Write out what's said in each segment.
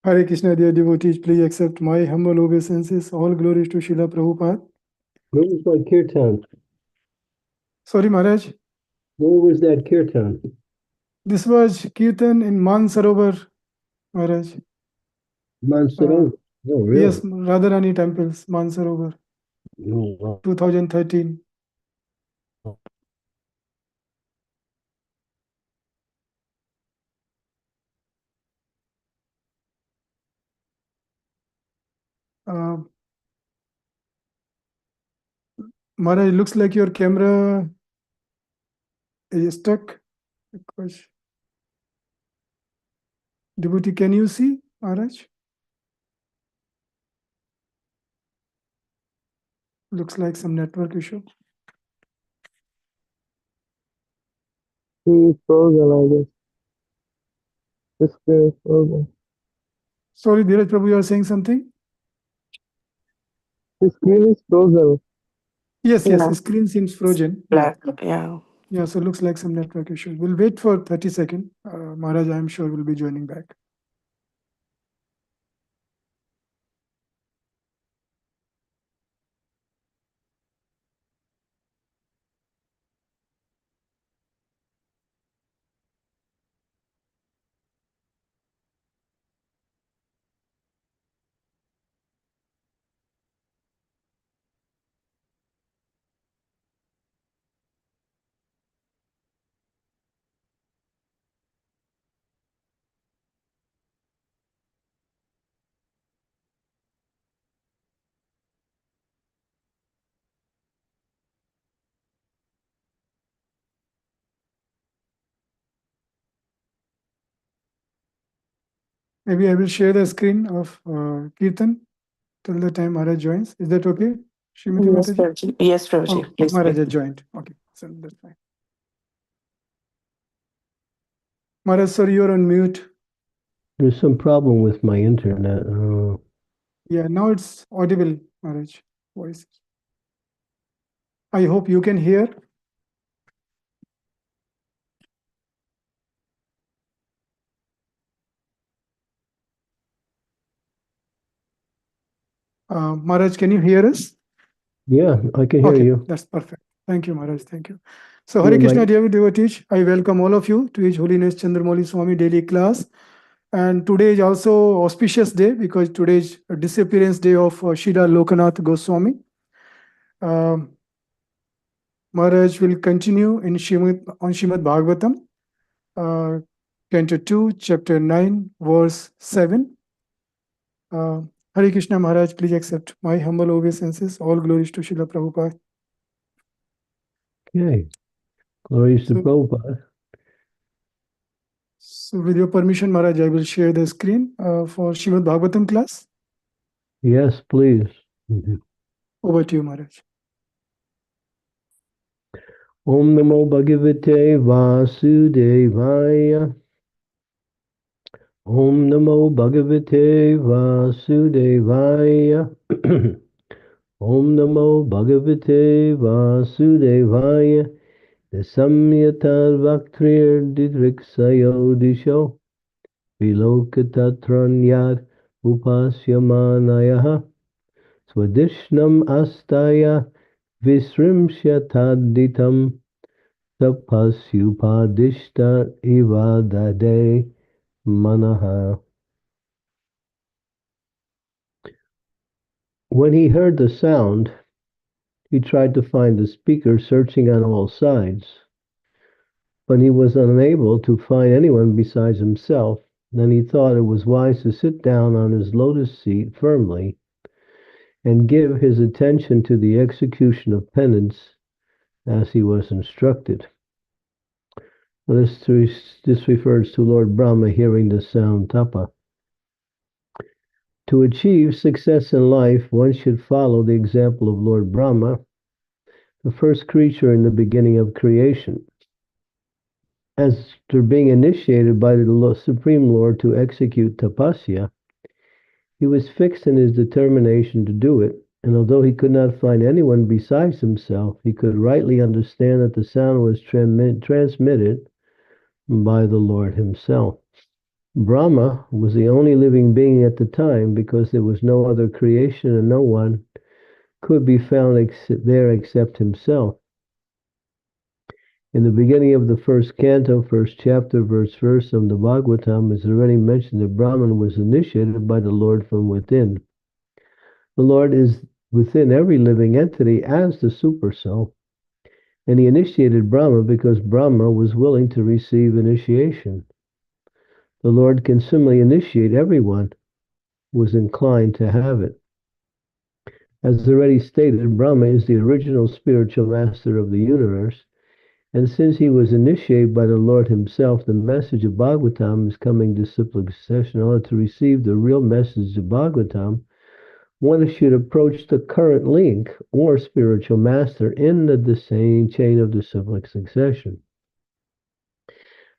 Hare Krishna, dear devotees, please accept my humble obeisances. All glories to Srila Prabhupada. Where was my kirtan? Sorry, Maharaj. Where was that kirtan? This was Kirtan in Mansarovar, Maharaj. Mansarovar. Oh, really? Yes, Radharani temples, Mansarovar, Oh, wow. 2013. Maharaj, looks like your camera is stuck. Devotee, can you see, Maharaj? Looks like some network issue. He's frozen, I guess. The screen is frozen. Sorry, Dheeraj Prabhu, you are saying something? The screen is frozen. Yes, Yeah. the screen seems frozen. Black, yeah. Yeah, so looks like some network issue. We'll wait for 30 seconds. Maharaj, I'm sure will be joining back. Maybe I will share the screen of Kirtan till the time Maharaj joins. Is that okay, Srimati Yes, Mataji? Prabhuji. Yes, Prabhuji. Oh, Please. Maharaj has joined. Okay, so that's fine. Maharaj, sir, you're on mute. There's some problem with my internet. Yeah, now it's audible, Maharaj. Voice. I hope you can hear. Maharaj, can you hear us? Yeah, I can hear you. That's perfect. Thank you, Maharaj. Thank you. So, Hare Krishna, dear devotees, I welcome all of you to His Holiness Candramauli Swami daily class. And today is also auspicious day because today is a disappearance day of Srila Lokanath Goswami. Maharaj will continue in Srimad Bhagavatam, Canto 2, Chapter 9, Verse 7. Hare Krishna, Maharaj, please accept my humble obeisances. All glories to Srila Prabhupada. Okay. Glories to Prabhupada. So with your permission, Maharaj, I will share the screen for Srimad Bhagavatam class. Yes, please. Over to you, Maharaj. Om Namo Bhagavate Vasudevaya. Om Namo Bhagavate Vasudevaya. Om Namo Bhagavate Vasudevaya. Samyata Vaktrir Didriksayo Disho. Vilokatatranyath Upasyamanayaha. Swadishnam Astaya Visrimshyataditam. Tapasyupadishta Ivadade Manaha. When he heard the sound, he tried to find the speaker, searching on all sides. But he was unable to find anyone besides himself. Then he thought it was wise to sit down on his lotus seat firmly and give his attention to the execution of penance as he was instructed. This refers to Lord Brahma hearing the sound tapa. To achieve success in life, one should follow the example of Lord Brahma, the first creature in the beginning of creation. After being initiated by the Supreme Lord to execute tapasya, he was fixed in his determination to do it, and although he could not find anyone besides himself, he could rightly understand that the sound was transmitted by the Lord himself. Brahma was the only living being at the time because there was no other creation and no one could be found there except himself. In the beginning of the first canto, first chapter, verse of the Bhagavatam, is already mentioned that Brahman was initiated by the Lord from within. The Lord is within every living entity as the super soul, and he initiated Brahma because Brahma was willing to receive initiation. The Lord can similarly initiate everyone who is inclined to have it. As already stated, Brahma is the original spiritual master of the universe, and since he was initiated by the Lord himself, the message of Bhagavatam is coming to cyclic succession. In order to receive the real message of Bhagavatam, one should approach the current link or spiritual master in the same chain of the cyclic succession.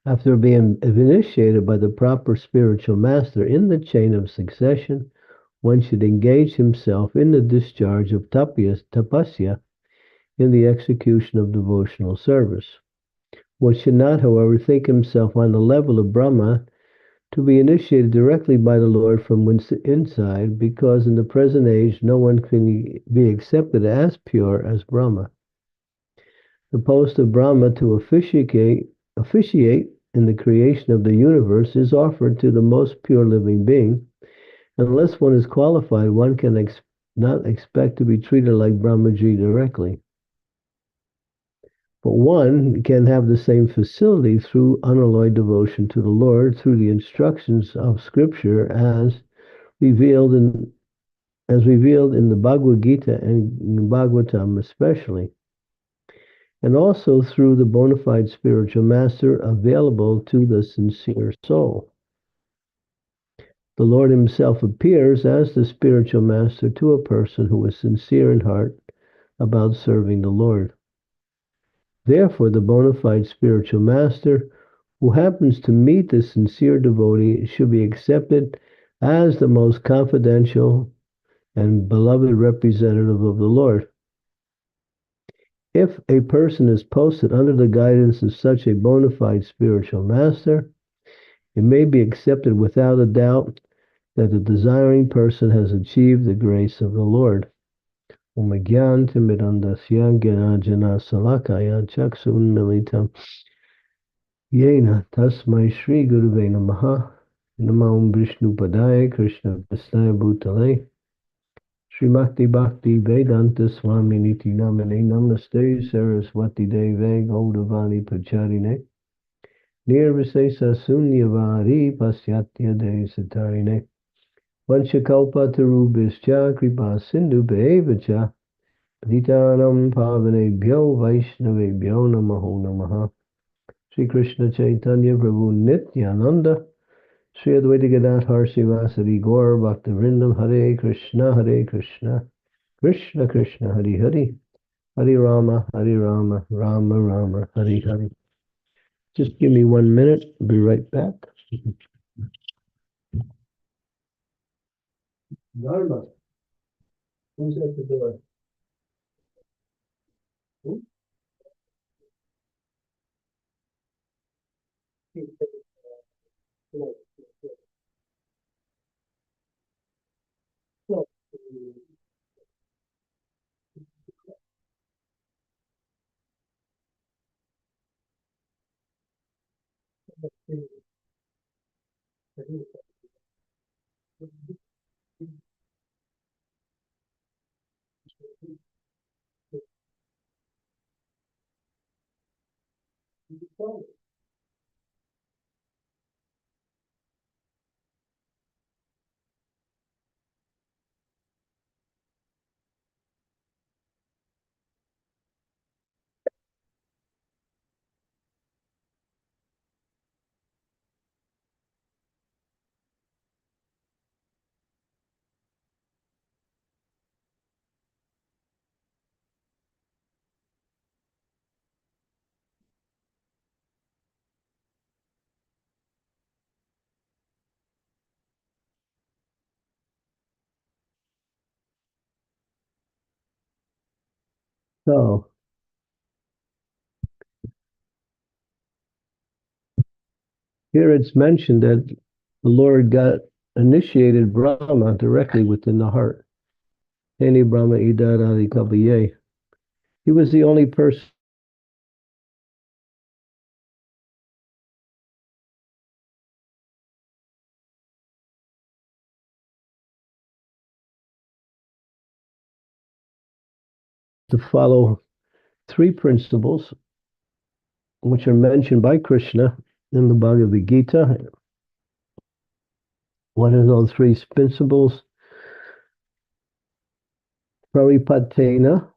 After being initiated by the proper spiritual master in the chain of succession, one should engage himself in the discharge of tapasya, in the execution of devotional service. One should not, however, think himself on the level of Brahma to be initiated directly by the Lord from inside, because in the present age no one can be accepted as pure as Brahma. The post of Brahma to officiate in the creation of the universe is offered to the most pure living being. Unless one is qualified, one can not expect to be treated like Brahmaji directly. But one can have the same facility through unalloyed devotion to the Lord, through the instructions of Scripture as revealed in the Bhagavad Gita and in Bhagavatam especially, and also through the bona fide spiritual master available to the sincere soul. The Lord himself appears as the spiritual master to a person who is sincere in heart about serving the Lord. Therefore, the bona fide spiritual master who happens to meet the sincere devotee should be accepted as the most confidential and beloved representative of the Lord. If a person is posted under the guidance of such a bona fide spiritual master, it may be accepted without a doubt that the desiring person has achieved the grace of the Lord. Umagyantimidandasya Gyanajana Salakaya Chaksun Militam Yena Tasmai Shri Guruve Namaha Namam Vishnu Padaya Krishna Vastaya Bhutale Srimati Bhakti Vedanta Swami Niti Namane Namaste Saraswati Deve Gaudavani Pacharine Nirvisesa Sunyavari Pasyatya De Satarine Vanchakalpa Tarubhischa Kripa Sindhu Bevacha Patitanam Pavanebhyo Vaishnavebhyo Namaho Namaha Sri Krishna Chaitanya Prabhu Nityananda Sri Advaita Gadadhar Srivasadi Gaur Bhaktivinoda Hare Krishna Krishna Krishna Hare Hare Hare Rama Rama Rama Hare Hare. Just give me 1 minute, I'll be right back. Dharma, who's at the door? Who? So here it's mentioned that the Lord got initiated Brahma directly within the heart. He was the only person to follow three principles which are mentioned by Krishna in the Bhagavad Gita. What are those three principles? Paripatena,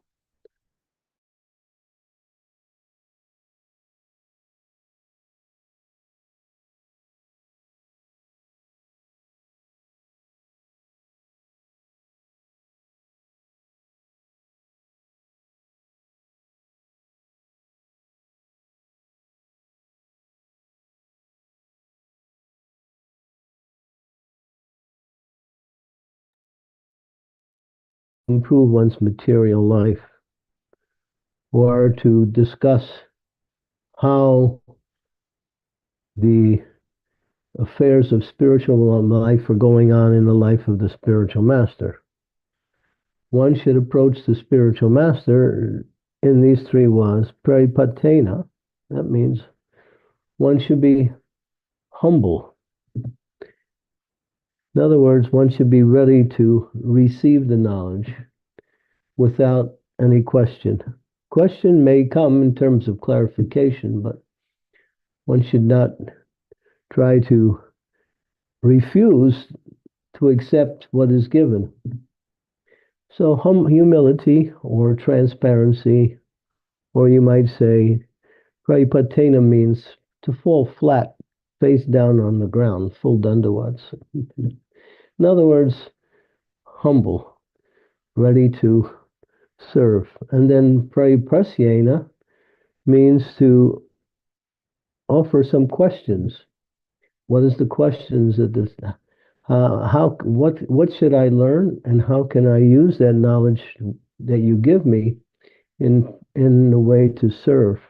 improve one's material life, or to discuss how the affairs of spiritual life are going on in the life of the spiritual master. One should approach the spiritual master in these three was paripatena. That means one should be humble. In other words, one should be ready to receive the knowledge without any question. Question may come in terms of clarification, but one should not try to refuse to accept what is given. So humility or transparency, or you might say, paripatena means to fall flat, face down on the ground, full dandavats. In other words, humble, ready to serve. And then pariprasyena means to offer some questions. What is the questions that this? What should I learn, and how can I use that knowledge that you give me in a way to serve?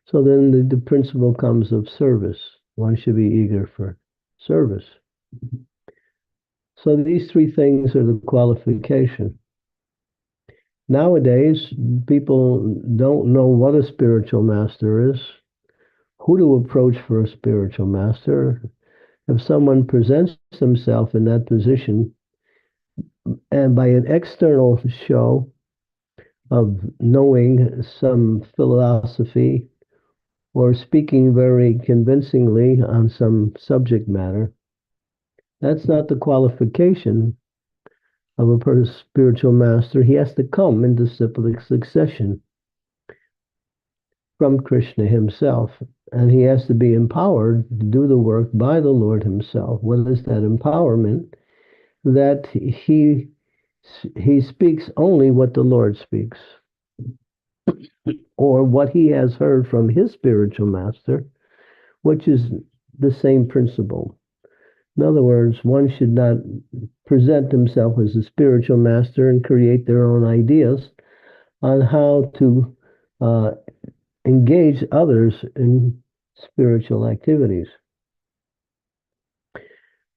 So then the principle comes of service. One should be eager for service. So these three things are the qualification. Nowadays, people don't know what a spiritual master is, who to approach for a spiritual master. If someone presents himself in that position and by an external show of knowing some philosophy or speaking very convincingly on some subject matter, that's not the qualification of a spiritual master. He has to come in disciplic succession from Krishna himself, and he has to be empowered to do the work by the Lord himself. What is that empowerment? That he speaks only what the Lord speaks, or what he has heard from his spiritual master, which is the same principle. In other words, one should not present himself as a spiritual master and create their own ideas on how to engage others in spiritual activities.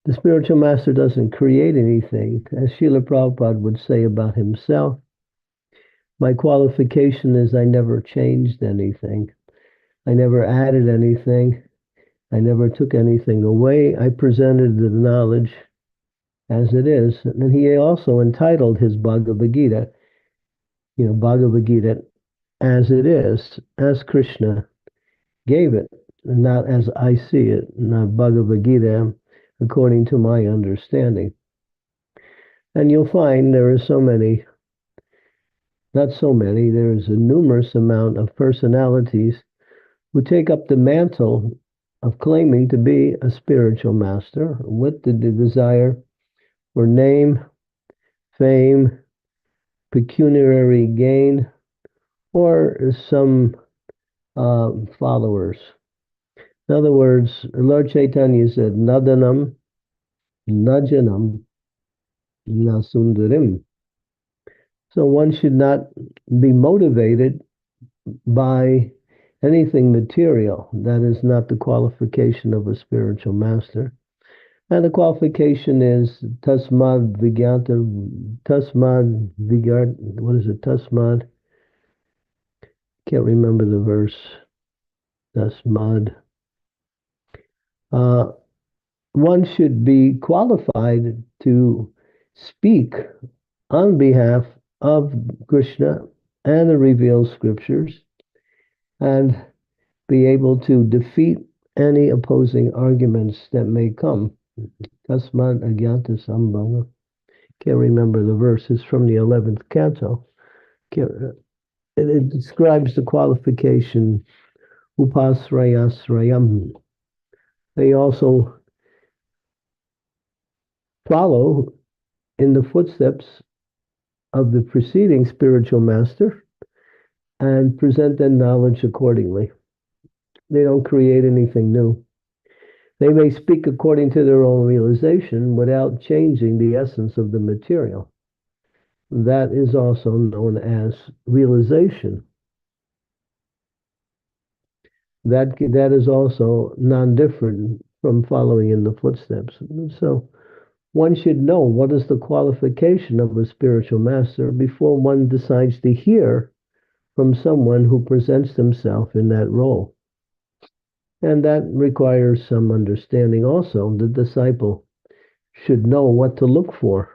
The spiritual master doesn't create anything. As Srila Prabhupada would say about himself, my qualification is I never changed anything. I never added anything. I never took anything away. I presented the knowledge as it is. And he also entitled his Bhagavad Gita, Bhagavad Gita as it is, as Krishna gave it, not as I see it, not Bhagavad Gita according to my understanding. And you'll find there are there's a numerous amount of personalities who take up the mantle of claiming to be a spiritual master with the desire for name, fame, pecuniary gain, or some followers. In other words, Lord Chaitanya said, Nadanam, Najanam, Nasundarim. So one should not be motivated by anything material. That is not the qualification of a spiritual master. And the qualification is tasmad vigyanta, tasmad vigyart, what is it? Tasmad, can't remember the verse. Tasmad. One should be qualified to speak on behalf of Krishna and the revealed scriptures and be able to defeat any opposing arguments that may come. Tasmad agyanta sambhava. Can't remember the verse. It's from the 11th canto. It describes the qualification upasrayasrayam. They also follow in the footsteps of the preceding spiritual master and present their knowledge accordingly. They don't create anything new. They may speak according to their own realization without changing the essence of the material. That is also known as realization. That is also non-different from following in the footsteps. So one should know what is the qualification of a spiritual master before one decides to hear from someone who presents himself in that role. And that requires some understanding also. The disciple should know what to look for.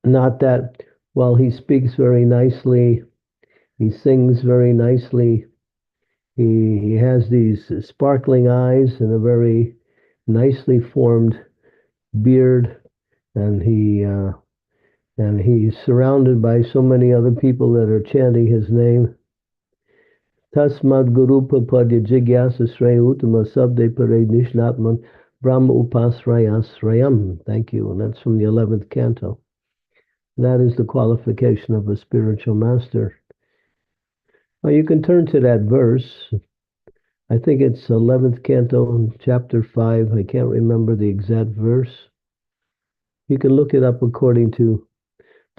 Not that, well, he speaks very nicely, he sings very nicely, he has these sparkling eyes and a very nicely formed beard, and he's surrounded by so many other people that are chanting his name. Tasmad Guru Papadya Jigyasa Shrey Uttama Sabde Pare Nishnatman Brahma Upasrayasrayam. Thank you. And that's from the 11th canto. That is the qualification of a spiritual master. Well, you can turn to that verse. I think it's 11th canto, chapter 5. I can't remember the exact verse. You can look it up according to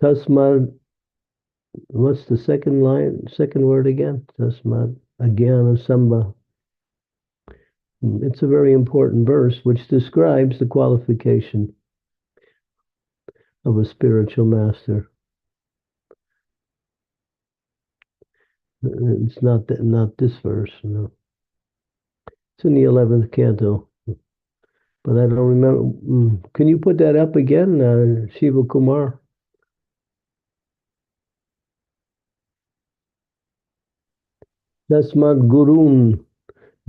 Tasmad. What's the second line? Second word again? Tasmad Agyana Samba. It's a very important verse which describes the qualification of a spiritual master. It's not this verse, no. It's in the 11th canto, but I don't remember. Can you put that up again, Shiva Kumar? Tasmad Gurun,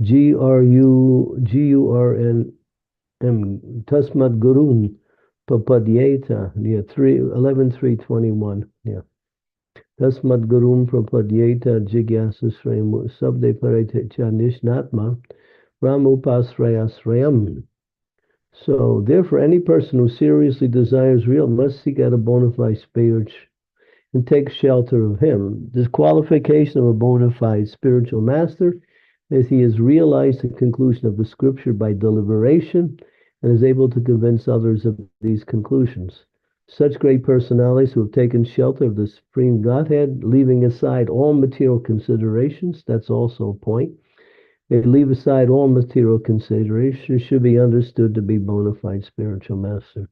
Gurun, Tasmad Gurun, Papadyeta, yeah, 11.321, yeah. Tasmad Gurun Prapadyeta Jigyasa Shremu Sabde Parete Chanishnatma Ramupasrayasrayam. So, therefore, any person who seriously desires real must seek out a bona fide spiritual and take shelter of him. This qualification of a bona fide spiritual master is he has realized the conclusion of the scripture by deliberation and is able to convince others of these conclusions. Such great personalities who have taken shelter of the Supreme Godhead, leaving aside all material considerations, that's also a point. They leave aside all material considerations, should be understood to be bona fide spiritual master.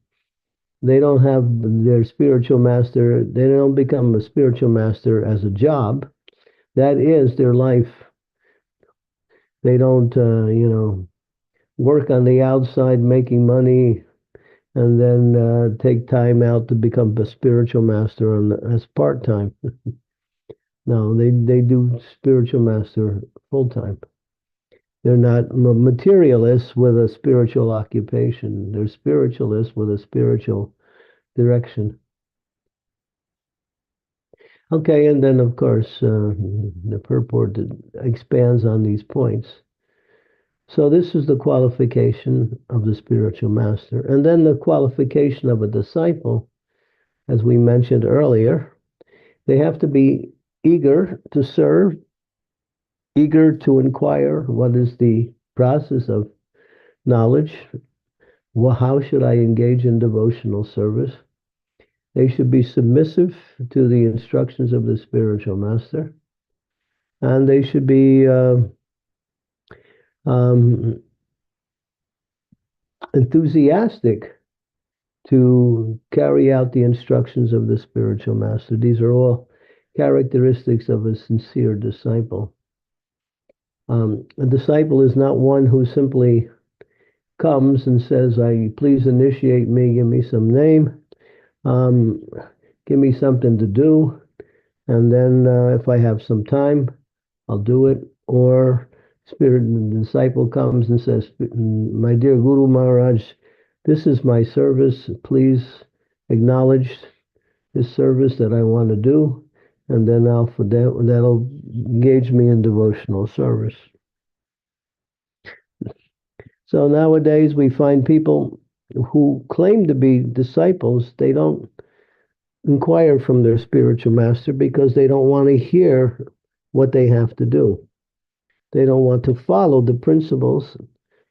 They don't have their spiritual master, they don't become a spiritual master as a job. That is their life. They don't, work on the outside making money and then take time out to become a spiritual master as part-time. No, they do spiritual master full-time. They're not materialists with a spiritual occupation. They're spiritualists with a spiritual direction. Okay, and then of course the purport expands on these points. So this is the qualification of the spiritual master. And then the qualification of a disciple, as we mentioned earlier, they have to be eager to serve, eager to inquire what is the process of knowledge. Well, how should I engage in devotional service? They should be submissive to the instructions of the spiritual master. And they should be enthusiastic to carry out the instructions of the spiritual master. These are all characteristics of a sincere disciple. A disciple is not one who simply comes and says, please initiate me, give me some name, um, give me something to do, and then if I have some time, I'll do it. Or the disciple comes and says, my dear Guru Maharaj, this is my service. Please acknowledge this service that I want to do, and then that'll engage me in devotional service. So nowadays we find people who claim to be disciples, they don't inquire from their spiritual master because they don't want to hear what they have to do. They don't want to follow the principles.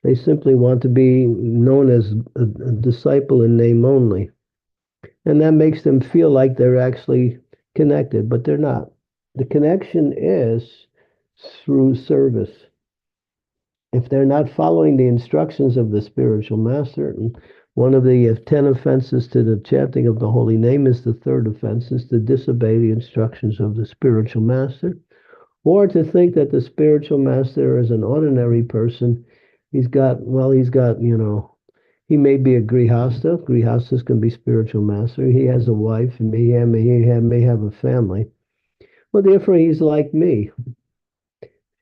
They simply want to be known as a disciple in name only. And that makes them feel like they're actually connected, but they're not. The connection is through service. If they're not following the instructions of the spiritual master, and one of the 10 offenses to the chanting of the holy name is the third offense, is to disobey the instructions of the spiritual master, or to think that the spiritual master is an ordinary person. He may be a grihasta. Grihastas can be spiritual master. He has a wife, and may have a family. Well, therefore, he's like me.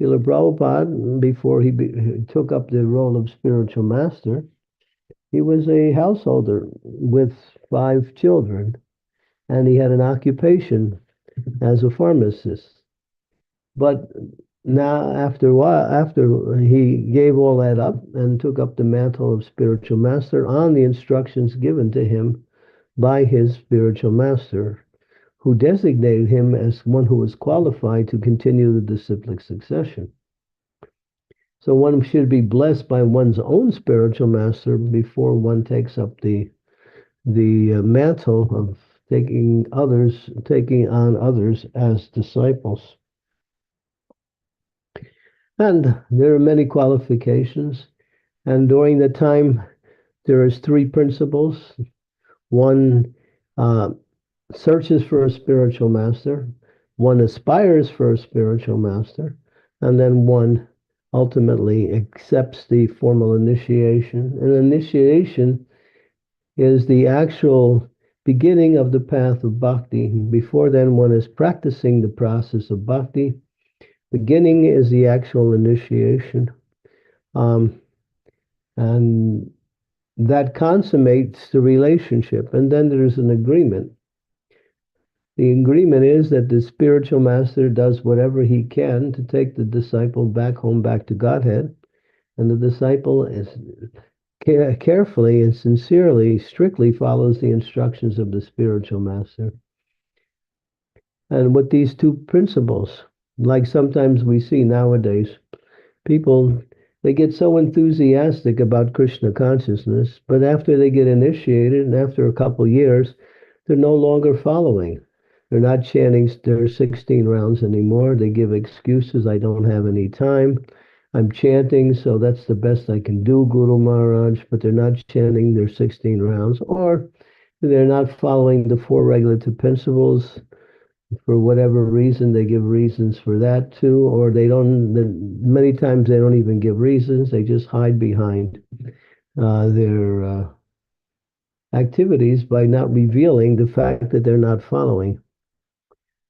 Srila Prabhupada, before he took up the role of spiritual master, he was a householder with 5 children, and he had an occupation as a pharmacist. But now, after a while, after he gave all that up and took up the mantle of spiritual master on the instructions given to him by his spiritual master, who designated him as one who was qualified to continue the disciplic succession. So one should be blessed by one's own spiritual master before one takes up the mantle of taking on others as disciples. And there are many qualifications. And during the time, there is 3 principles. One searches for a spiritual master, one aspires for a spiritual master, and then one ultimately accepts the formal initiation. And initiation is the actual beginning of the path of bhakti. Before then, one is practicing the process of bhakti. Beginning is the actual initiation. And that consummates the relationship. And then there's an agreement. The agreement is that the spiritual master does whatever he can to take the disciple back home, back to Godhead. And the disciple is carefully and sincerely, strictly follows the instructions of the spiritual master. And with these 2 principles, like sometimes we see nowadays, people, they get so enthusiastic about Krishna consciousness, but after they get initiated and after a couple years, they're no longer following. They're not chanting their 16 rounds anymore. They give excuses. I don't have any time. I'm chanting, so that's the best I can do, Guru Maharaj, but they're not chanting their 16 rounds, or they're not following the 4 regulative principles. For whatever reason, they give reasons for that too, or many times they don't even give reasons. They just hide behind their activities by not revealing the fact that they're not following.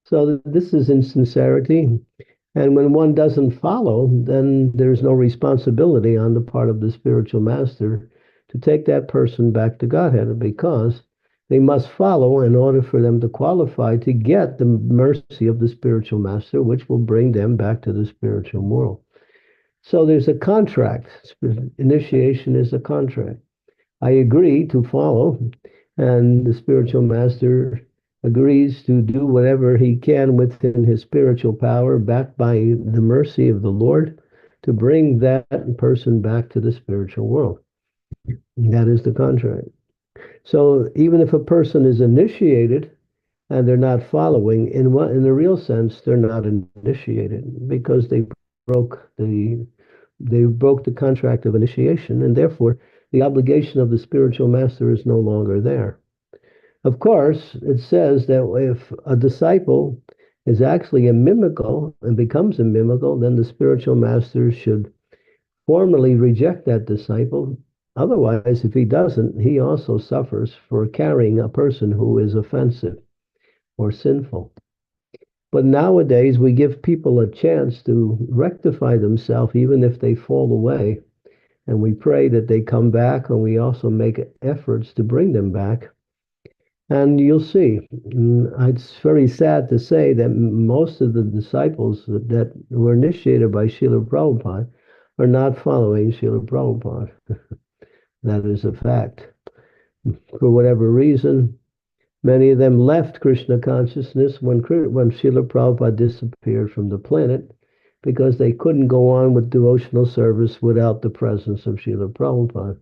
So this is insincerity. And when one doesn't follow, then there's no responsibility on the part of the spiritual master to take that person back to Godhead, because they must follow in order for them to qualify to get the mercy of the spiritual master, which will bring them back to the spiritual world. So there's a contract. Initiation is a contract. I agree to follow, and the spiritual master agrees to do whatever he can within his spiritual power, backed by the mercy of the Lord, to bring that person back to the spiritual world. That is the contract. So even if a person is initiated and they're not following, in the real sense, they're not initiated, because they broke the contract of initiation, and therefore the obligation of the spiritual master is no longer there. Of course, it says that if a disciple is actually a mimical and becomes a mimical, then the spiritual master should formally reject that disciple. Otherwise, if he doesn't, he also suffers for carrying a person who is offensive or sinful. But nowadays, we give people a chance to rectify themselves, even if they fall away. And we pray that they come back, and we also make efforts to bring them back. And you'll see, it's very sad to say that most of the disciples that were initiated by Srila Prabhupada are not following Srila Prabhupada. That is a fact. For whatever reason, many of them left Krishna consciousness when Srila Prabhupada disappeared from the planet because they couldn't go on with devotional service without the presence of Srila Prabhupada.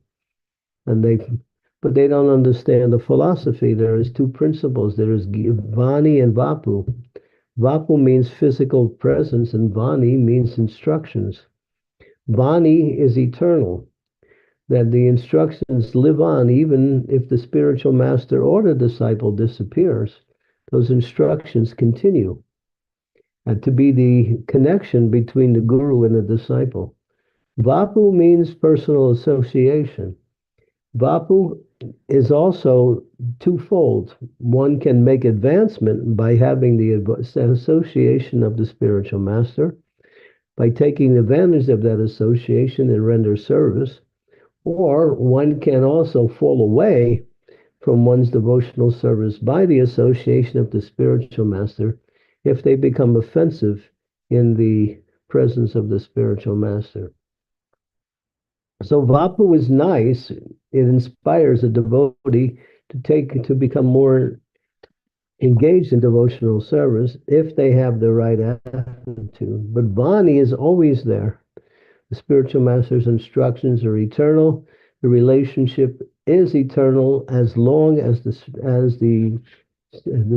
But they don't understand the philosophy. There is two principles. There is Vani and Vapu. Vapu means physical presence, and Vani means instructions. Vani is eternal, that the instructions live on even if the spiritual master or the disciple disappears. Those instructions continue, and to be the connection between the guru and the disciple. Vapu means personal association. Vapu is also twofold. One can make advancement by having the association of the spiritual master, by taking advantage of that association and render service, or one can also fall away from one's devotional service by the association of the spiritual master if they become offensive in the presence of the spiritual master. So Vapu is nice. It inspires a devotee to become more engaged in devotional service if they have the right attitude. But Vani is always there. The spiritual master's instructions are eternal. The relationship is eternal as long as the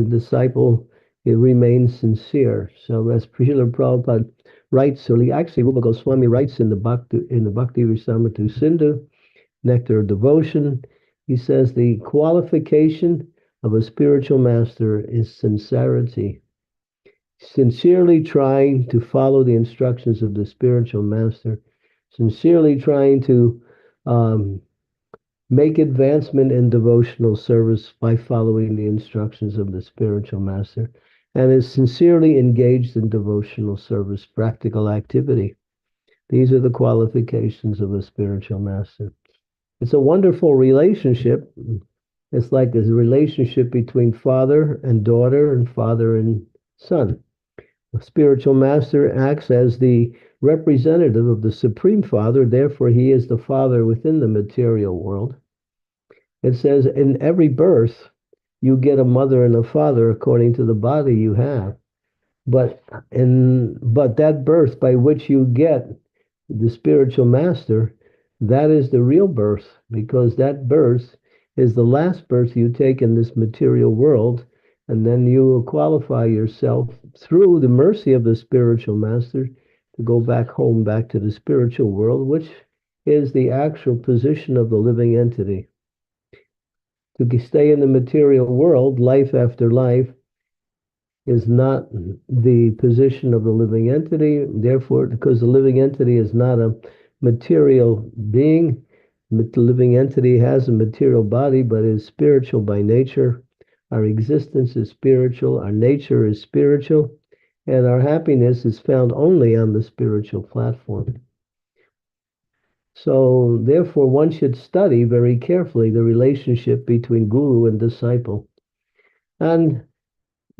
disciple remains sincere. So as Srila Prabhupada writes, or actually Rupa Goswami writes in the Bhakti Rasamrita Sindhu, Nectar of Devotion, he says the qualification of a spiritual master is sincerity. Sincerely trying to follow the instructions of the spiritual master, sincerely trying to make advancement in devotional service by following the instructions of the spiritual master, and is sincerely engaged in devotional service, practical activity. These are the qualifications of a spiritual master. It's a wonderful relationship. It's like a relationship between father and daughter and father and son. A spiritual master acts as the representative of the Supreme Father, therefore he is the father within the material world. It says in every birth, you get a mother and a father according to the body you have. But that birth by which you get the spiritual master, that is the real birth, because that birth is the last birth you take in this material world, and then you will qualify yourself through the mercy of the spiritual master to go back home, back to the spiritual world, which is the actual position of the living entity. To stay in the material world, life after life, is not the position of the living entity. Therefore, because the living entity is not a material being, the living entity has a material body, but is spiritual by nature. Our existence is spiritual, our nature is spiritual, and our happiness is found only on the spiritual platform. So, therefore, one should study very carefully the relationship between guru and disciple. And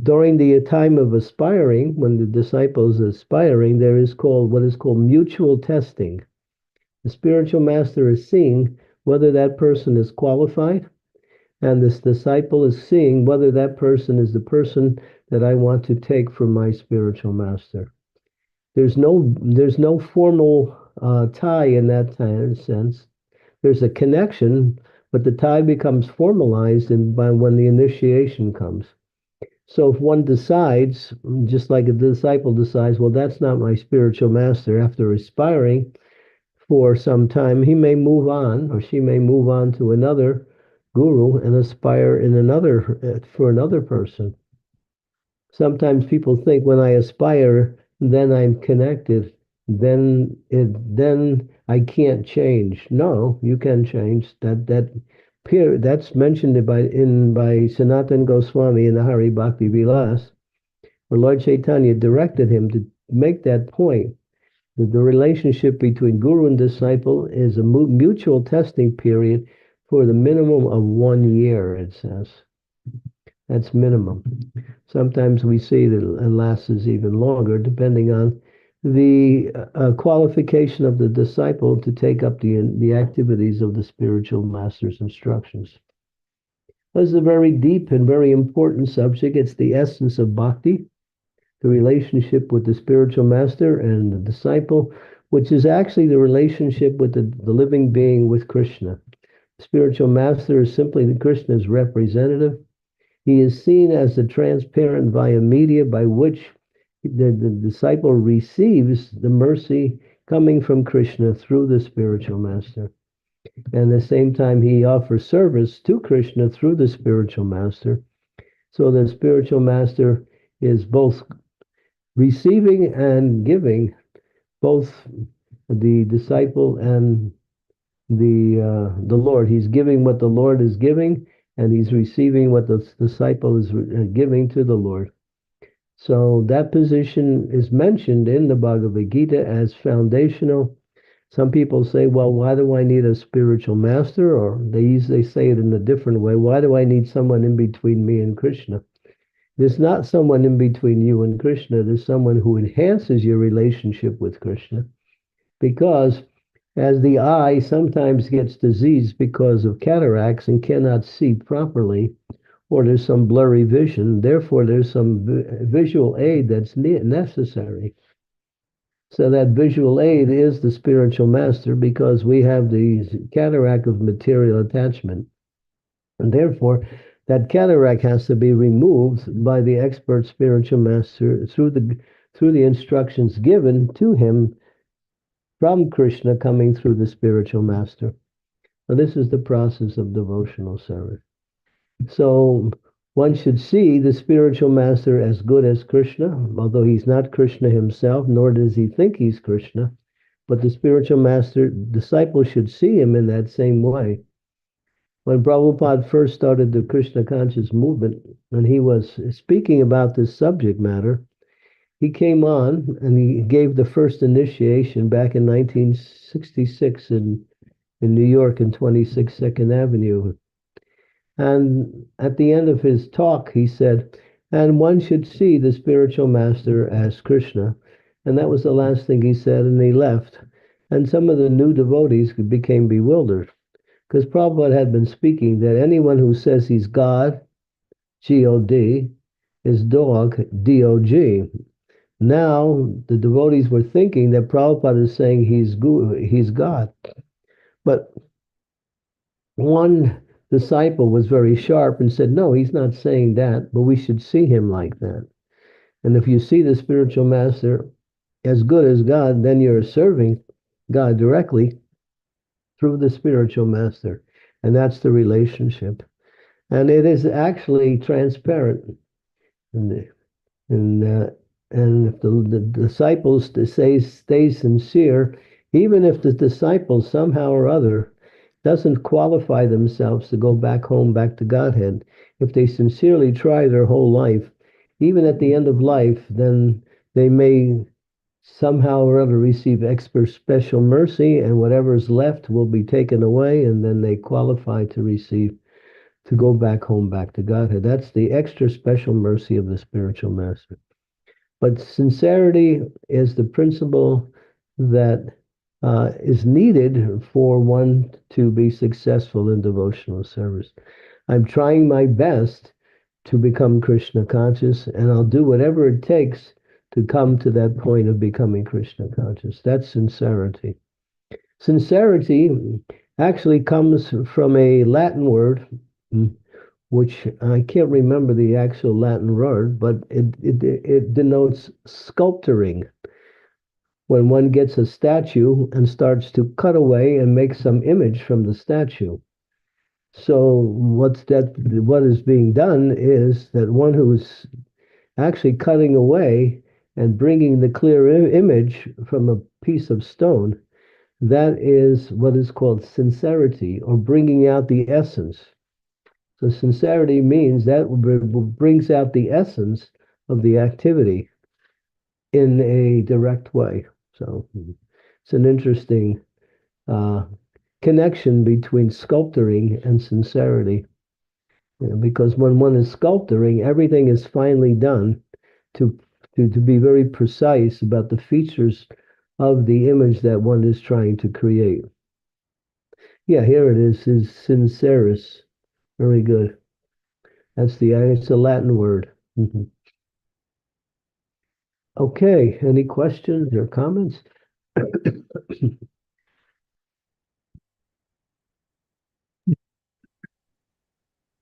during the time of aspiring, when the disciple is aspiring, there is what is called mutual testing. The spiritual master is seeing whether that person is qualified, and this disciple is seeing whether that person is the person that I want to take for my spiritual master. There's no formal tie in that sense. There's a connection, but the tie becomes formalized when the initiation comes. So if one decides, just like a disciple decides, well, that's not my spiritual master after aspiring, for some time, he may move on, or she may move on to another guru and aspire in another for another person. Sometimes people think when I aspire, then I'm connected, then I can't change. No, you can change. That's mentioned by Sanatan Goswami in the Hari Bhakti Vilas, where Lord Chaitanya directed him to make that point, that the relationship between guru and disciple is a mutual testing period for the minimum of 1 year, it says. That's minimum. Sometimes we see that it lasts even longer, depending on the qualification of the disciple to take up the activities of the spiritual master's instructions. This is a very deep and very important subject. It's the essence of bhakti, the relationship with the spiritual master and the disciple, which is actually the relationship with the living being with Krishna. The spiritual master is simply the Krishna's representative. He is seen as the transparent via media by which the disciple receives the mercy coming from Krishna through the spiritual master. And at the same time, he offers service to Krishna through the spiritual master. So the spiritual master is both receiving and giving, both the disciple and the Lord. He's giving what the Lord is giving, and he's receiving what the disciple is giving to the Lord. So that position is mentioned in the Bhagavad Gita as foundational. Some people say, well, why do I need a spiritual master? Or they say it in a different way. Why do I need someone in between me and Krishna? There's not someone in between you and Krishna. There's someone who enhances your relationship with Krishna. Because as the eye sometimes gets diseased because of cataracts and cannot see properly, or there's some blurry vision, therefore there's some visual aid that's necessary. So that visual aid is the spiritual master, because we have the cataract of material attachment. And therefore, that cataract has to be removed by the expert spiritual master through the instructions given to him from Krishna coming through the spiritual master. Now, this is the process of devotional service. So one should see the spiritual master as good as Krishna, although he's not Krishna himself, nor does he think he's Krishna. But the spiritual master, disciples should see him in that same way. When Prabhupada first started the Krishna conscious movement, and he was speaking about this subject matter, he came on and he gave the first initiation back in 1966 in New York in 26 Second Avenue. And at the end of his talk, he said, and one should see the spiritual master as Krishna. And that was the last thing he said, and he left. And some of the new devotees became bewildered, because Prabhupada had been speaking that anyone who says he's God, G-O-D, is dog, D-O-G. Now, the devotees were thinking that Prabhupada is saying he's God. But one disciple was very sharp and said, no, he's not saying that, but we should see him like that. And if you see the spiritual master as good as God, then you're serving God directly through the spiritual master. And that's the relationship. And it is actually transparent. And if the disciples stay sincere, even if the disciple somehow or other doesn't qualify themselves to go back home, back to Godhead, if they sincerely try their whole life, even at the end of life, then they may somehow or other receive extra special mercy, and whatever is left will be taken away, and then they qualify to go back home, back to Godhead. That's the extra special mercy of the spiritual master. But sincerity is the principle that is needed for one to be successful in devotional service. I'm trying my best to become Krishna conscious, and I'll do whatever it takes to come to that point of becoming Krishna conscious. That's sincerity. Sincerity actually comes from a Latin word, which I can't remember the actual Latin word, but it denotes sculpturing. when one gets a statue and starts to cut away and make some image from the statue. So what is being done is that one who's actually cutting away and bringing the clear image from a piece of stone, that is what is called sincerity, or bringing out the essence. So sincerity means that brings out the essence of the activity in a direct way. So it's an interesting connection between sculpturing and sincerity. Because when one is sculpturing, everything is finely done to be very precise about the features of the image that one is trying to create. Yeah, here it is sincerus. Very good. It's a Latin word. Okay, any questions or comments?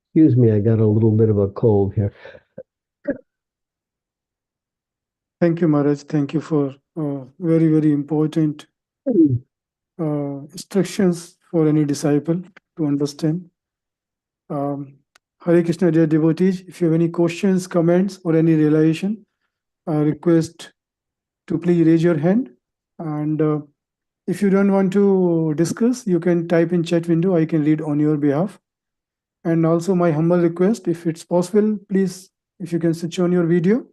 Excuse me, I got a little bit of a cold here. Thank you, Maharaj. Thank you for very, very important instructions for any disciple to understand. Hare Krishna, dear devotees, if you have any questions, comments, or any realization, I request to please raise your hand. And if you don't want to discuss, you can type in chat window. I can read on your behalf. And also my humble request, if it's possible, please, if you can switch on your video,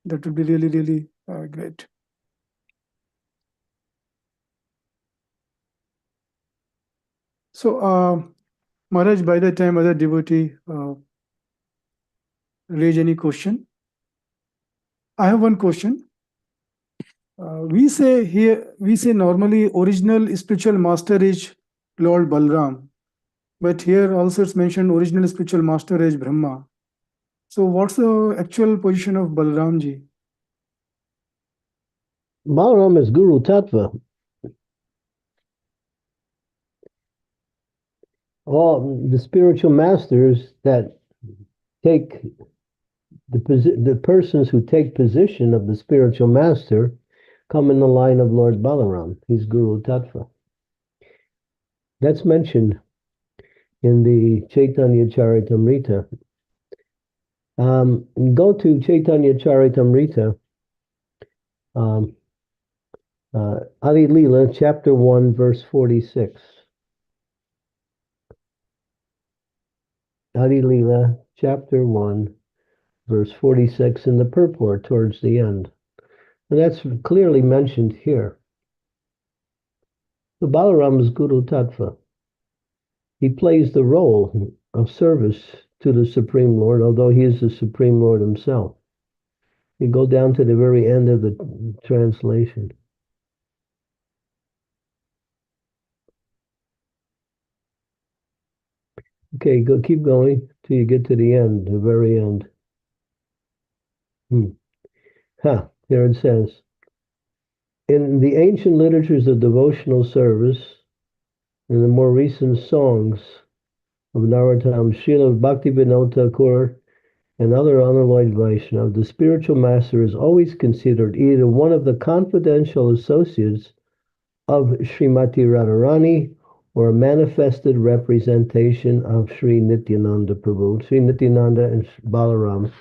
that would be really, really great. So, Maharaj, by the time other devotee raise any question, I have one question. We say normally original spiritual master is Lord Balram, but here also it's mentioned original spiritual master is Brahma. So what's the actual position of Balramji? Balaram is Guru Tattva. All the spiritual masters that take the persons who take position of the spiritual master come in the line of Lord Balaram. He's Guru Tattva. That's mentioned in the Chaitanya Charitamrita. Go to Chaitanya Charitamrita, Adi Leela, chapter 1, verse 46. Adi Leela, chapter 1, verse 46, in the purport towards the end. And that's clearly mentioned here. The Balaram is Guru Tattva. He plays the role of service to the Supreme Lord, although he is the Supreme Lord himself. You go down to the very end of the translation. Okay, keep going till you get to the end, the very end. There it says, in the ancient literatures of devotional service, in the more recent songs of Narottam, Srila Bhaktivinoda Thakur, and other unalloyed Vaishnava, the spiritual master is always considered either one of the confidential associates of Srimati Radharani or a manifested representation of Sri Nityananda Prabhu. Sri Nityananda and Balaram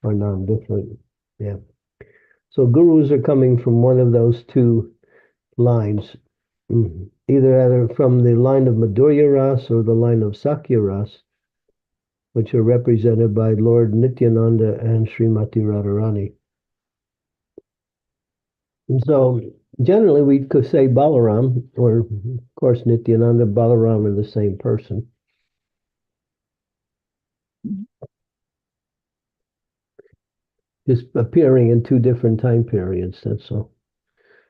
are non-different. Yeah. So gurus are coming from one of those two lines, either from the line of Madhurya Ras or the line of Sakya Ras, which are represented by Lord Nityananda and Srimati Radharani. And so generally we could say Balaram, or of course Nityananda, Balaram are the same person. Just appearing in two different time periods, that's all.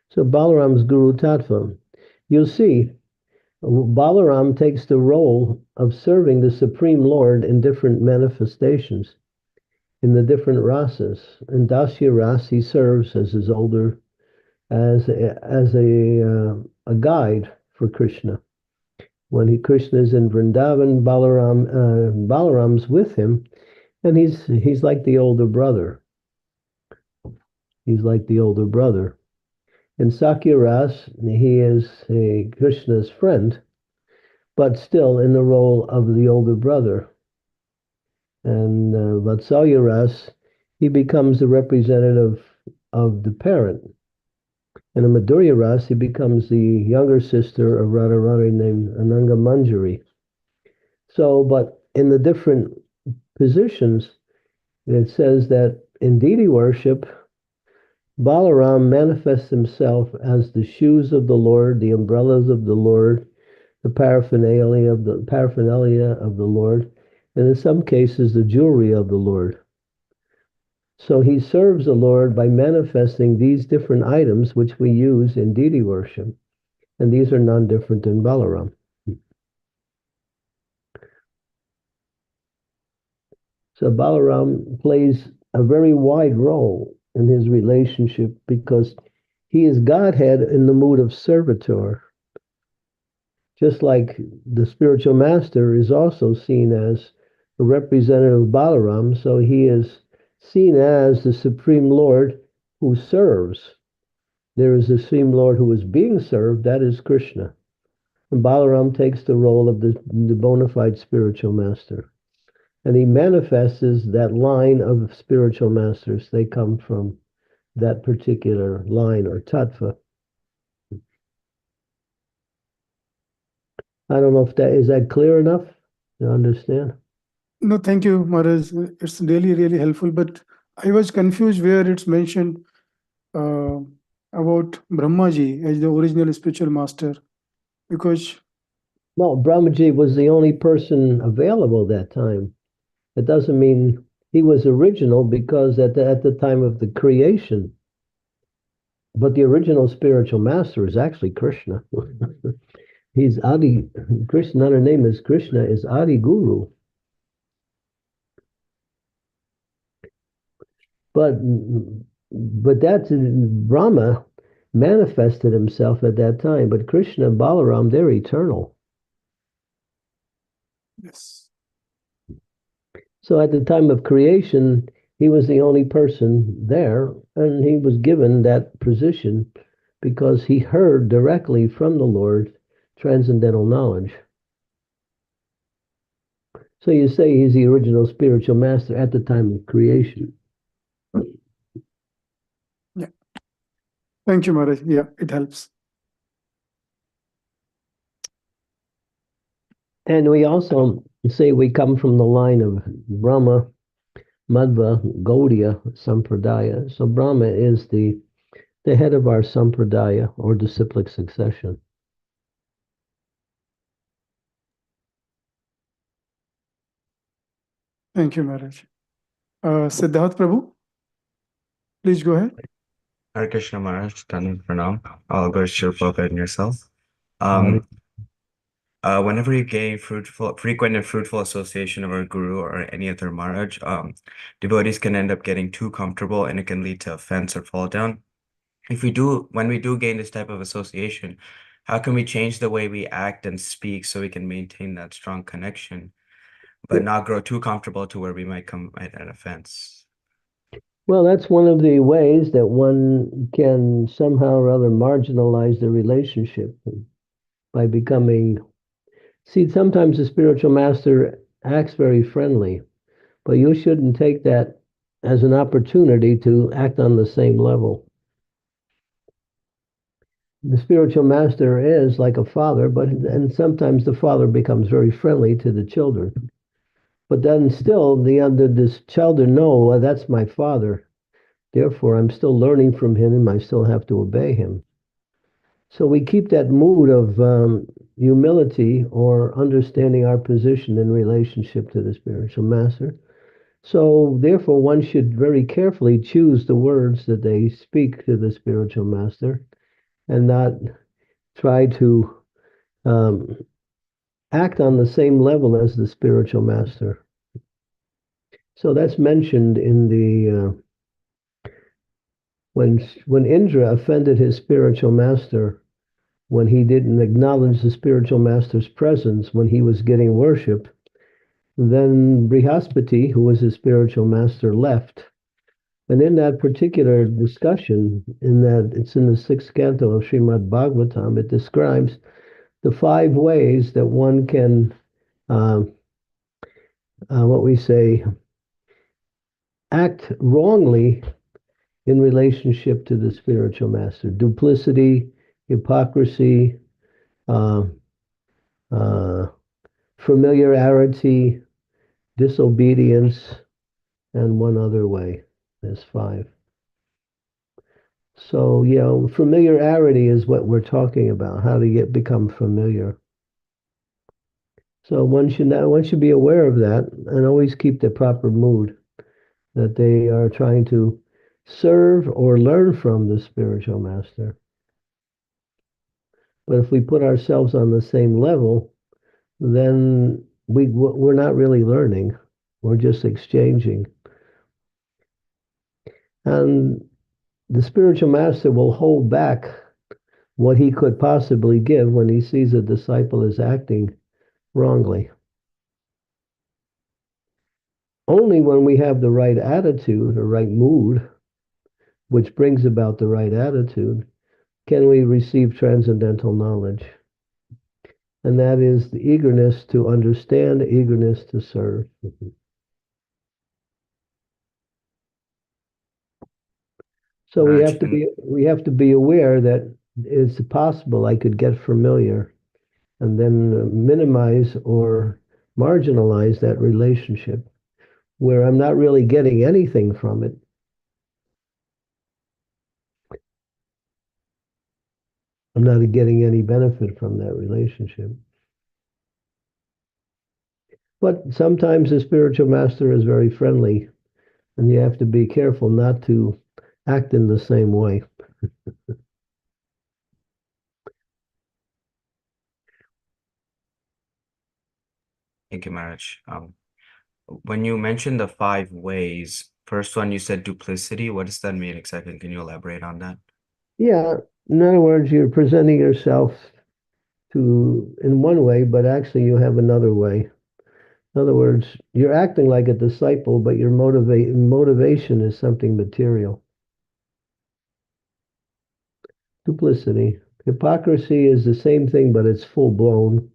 So Balaram's Guru Tattva. You'll see, Balaram takes the role of serving the Supreme Lord in different manifestations, in the different rasas. In Dasya Ras, he serves as his older, as a guide for Krishna. When Krishna is in Vrindavan, Balaram's with him, and he's like the older brother. He's like the older brother. In Sakya Ras, he is Krishna's friend, but still in the role of the older brother. And Vatsalya Ras, he becomes the representative of the parent. And in Madhurya Ras, he becomes the younger sister of Radharani named Ananga Manjari. So, but in the different positions, it says that in deity worship, Balaram manifests himself as the shoes of the Lord, the umbrellas of the Lord, the paraphernalia of the Lord, and in some cases the jewelry of the Lord. So he serves the Lord by manifesting these different items which we use in deity worship, and these are none different than Balaram. So Balaram plays a very wide role in his relationship because he is Godhead in the mood of servitor. Just like the spiritual master is also seen as a representative of Balaram, so he is seen as the Supreme Lord who serves. There is a Supreme Lord who is being served, that is Krishna. And Balaram takes the role of the bona fide spiritual master. And he manifests that line of spiritual masters. They come from that particular line or tattva. I don't know if that is that clear enough to understand. No, thank you, Maharaj. It's really, really helpful. But I was confused where it's mentioned about Brahmaji as the original spiritual master, because Well, Brahmaji was the only person available that time. It doesn't mean he was original because at the time of the creation, but the original spiritual master is actually Krishna. He's Adi. Krishna, another name is Krishna, is Adi Guru. But that's Brahma manifested himself at that time. But Krishna and Balaram, they're eternal. yes. So at the time of creation, he was the only person there, and he was given that position because he heard directly from the Lord transcendental knowledge. So you say he's the original spiritual master at the time of creation. Yeah. Thank you, Maharaj. Yeah, it helps. And we also say we come from the line of Brahma, Madhva, Gaudiya, Sampradaya. So Brahma is the head of our Sampradaya or disciplic succession. Thank you, Maharaj. Siddharth Prabhu, please go ahead. Hare Krishna Maharaj, Dhanam Pranam. I'll go Shri Prabhupada and yourself. Whenever you gain frequent and fruitful association of our guru or any other Maharaj, devotees can end up getting too comfortable and it can lead to offense or fall down. When we do gain this type of association, how can we change the way we act and speak so we can maintain that strong connection, but not grow too comfortable to where we might come at an offense? Well, that's one of the ways that one can somehow or other marginalize the relationship by becoming. See, sometimes the spiritual master acts very friendly, but you shouldn't take that as an opportunity to act on the same level. The spiritual master is like a father, and sometimes the father becomes very friendly to the children. But then still, the children know, well, that's my father. Therefore, I'm still learning from him, and I still have to obey him. So we keep that mood of humility or understanding our position in relationship to the spiritual master. So therefore, one should very carefully choose the words that they speak to the spiritual master and not try to act on the same level as the spiritual master. So that's mentioned in the when Indra offended his spiritual master, when he didn't acknowledge the spiritual master's presence when he was getting worship, then Brihaspati, who was his spiritual master, left. And in that particular discussion, in that it's in the sixth canto of Srimad Bhagavatam, it describes the 5 ways that one can, what we say, act wrongly in relationship to the spiritual master: duplicity, hypocrisy, uh, uh, familiarity, disobedience, and one other way. There's 5. So, familiarity is what we're talking about, how to become familiar. So one should be aware of that and always keep the proper mood that they are trying to serve or learn from the spiritual master. But if we put ourselves on the same level, then we're not really learning. We're just exchanging. And the spiritual master will hold back what he could possibly give when he sees a disciple is acting wrongly. Only when we have the right attitude or right mood, which brings about the right attitude, can we receive transcendental knowledge. And that is the eagerness to understand, eagerness to serve. So we Maharaj, have to be aware that it's possible I could get familiar and then minimize or marginalize that relationship where I'm not really getting anything from it. I'm not getting any benefit from that relationship. But sometimes the spiritual master is very friendly, and you have to be careful not to act in the same way. thank you, Maharaj. When you mentioned the 5 ways, first one you said duplicity. What does that mean exactly? Can you elaborate on that? Yeah, in other words, you're presenting yourself in one way, but actually you have another way. In other words, you're acting like a disciple, but your motivation is something material. Duplicity. Hypocrisy is the same thing, but it's full blown.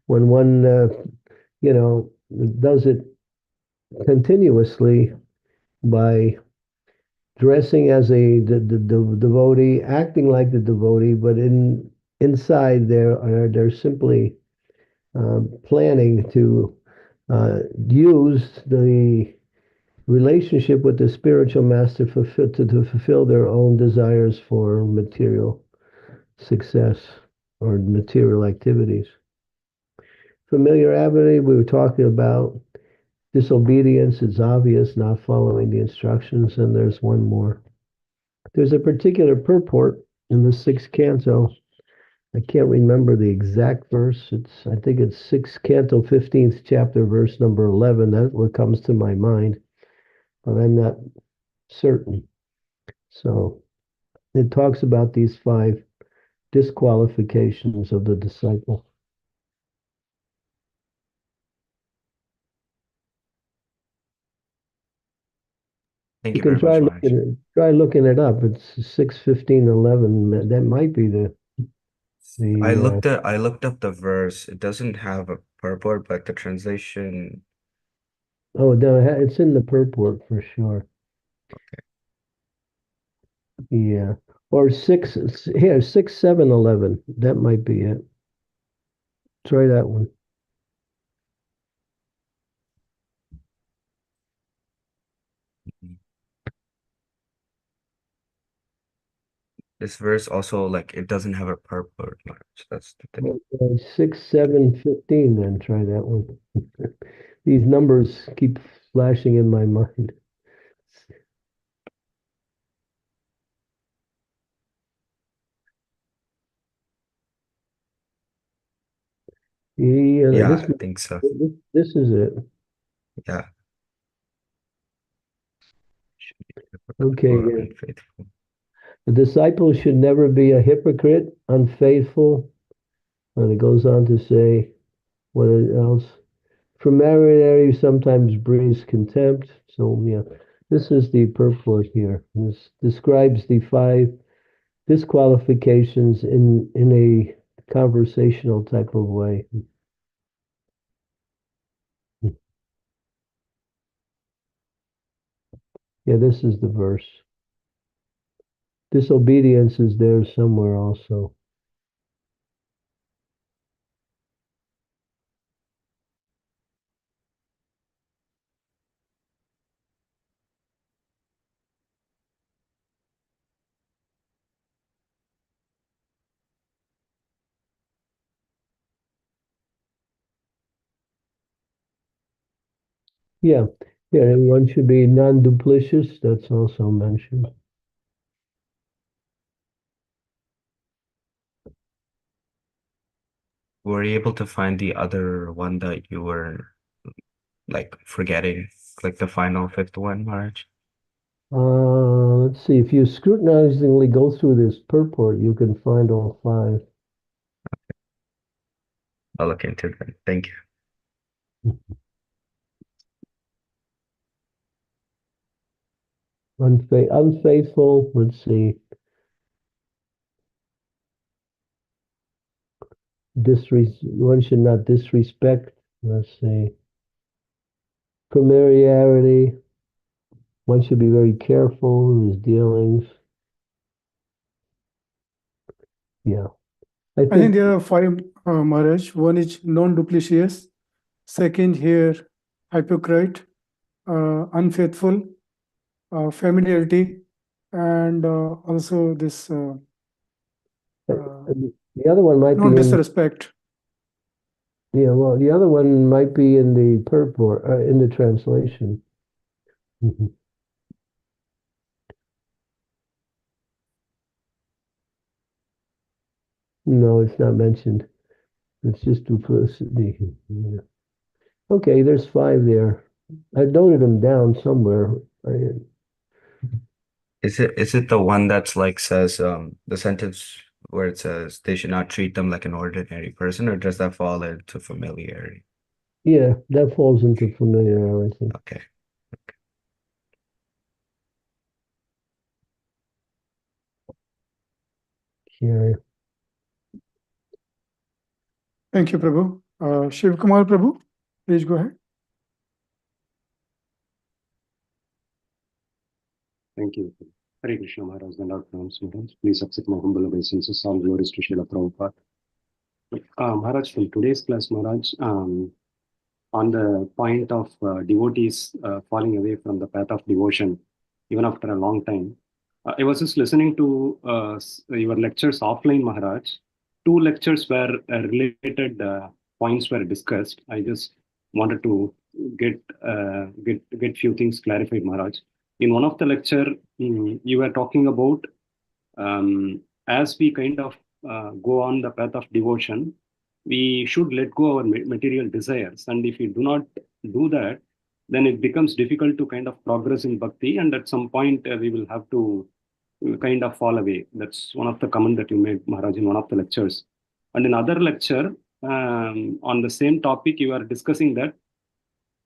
When one, does it continuously by dressing as the devotee, acting like the devotee, but inside they're simply planning to use the relationship with the spiritual master to fulfill their own desires for material success or material activities. Familiarity, we were talking about. Disobedience is obvious, not following the instructions, and there's one more. There's a particular purport in the sixth canto. I can't remember the exact verse. I think it's sixth canto, 15th chapter, verse number 11. That's what comes to my mind, but I'm not certain. So it talks about these 5 disqualifications of the disciple. Thank You you can very much, Maharaj. try looking it up. It's 6, 15, 11. That might be the I looked up the verse. It doesn't have a purport, but the translation. oh, no, it's in the purport for sure. Yeah. Or 6, 7, 11. That might be it. Try that one. This verse also, like, it doesn't have a purport, Maharaj. That's the thing. 6, 7, 15, then try that one. These numbers keep flashing in my mind. Yeah, Yeah, I think so. this is it. Yeah. Okay, Or yeah. unfaithful. The disciple should never be a hypocrite, unfaithful. And it goes on to say, what else? Familiarity sometimes breeds contempt. So, yeah. This is the purport here. This describes the 5 disqualifications in a conversational type of way. Yeah, this is the verse. Disobedience is there somewhere also. Yeah, yeah, and one should be non-duplicitous. That's also mentioned. Were you able to find the other one that you were like forgetting, like the final fifth one, Maharaj? Let's see. If you scrutinizingly go through this purport, you can find all 5. I'll look into that. Thank you. Unfaithful. Let's see. One should not disrespect. Let's see. Familiarity. One should be very careful in his dealings. Yeah, I I think think there are 5, Maharaj. One is non-duplicitous. Second here, hypocrite, unfaithful, familiarity, and also this the other one might be in. non-disrespect. Yeah, well, the other one might be in the purport, in the translation. Mhm. No, it's not mentioned. It's just duplicity. Yeah. Okay, there's 5 there. I noted them down somewhere. Is it the one that's like says the sentence where it says they should not treat them like an ordinary person, or does that fall into familiarity? Yeah, that falls into familiarity. Okay. Here. Thank you, Prabhu. Shiv Kumar Prabhu, please go ahead. Thank you. Hare Krishna Maharaj, the Lord Pranams Maharaj. Please accept my humble obeisances. All glories to Srila Prabhupada. Maharaj, from today's class, Maharaj, on the point of devotees falling away from the path of devotion, even after a long time, I was just listening to your lectures offline, Maharaj. 2 lectures where related points were discussed. I just wanted to get few things clarified, Maharaj. In one of the lecture, you were talking about as we kind of go on the path of devotion, we should let go our material desires. And if we do not do that, then it becomes difficult to kind of progress in bhakti. And at some point, we will have to kind of fall away. That's one of the comment that you made, Maharaj, in one of the lectures. And in another lecture, on the same topic, you are discussing that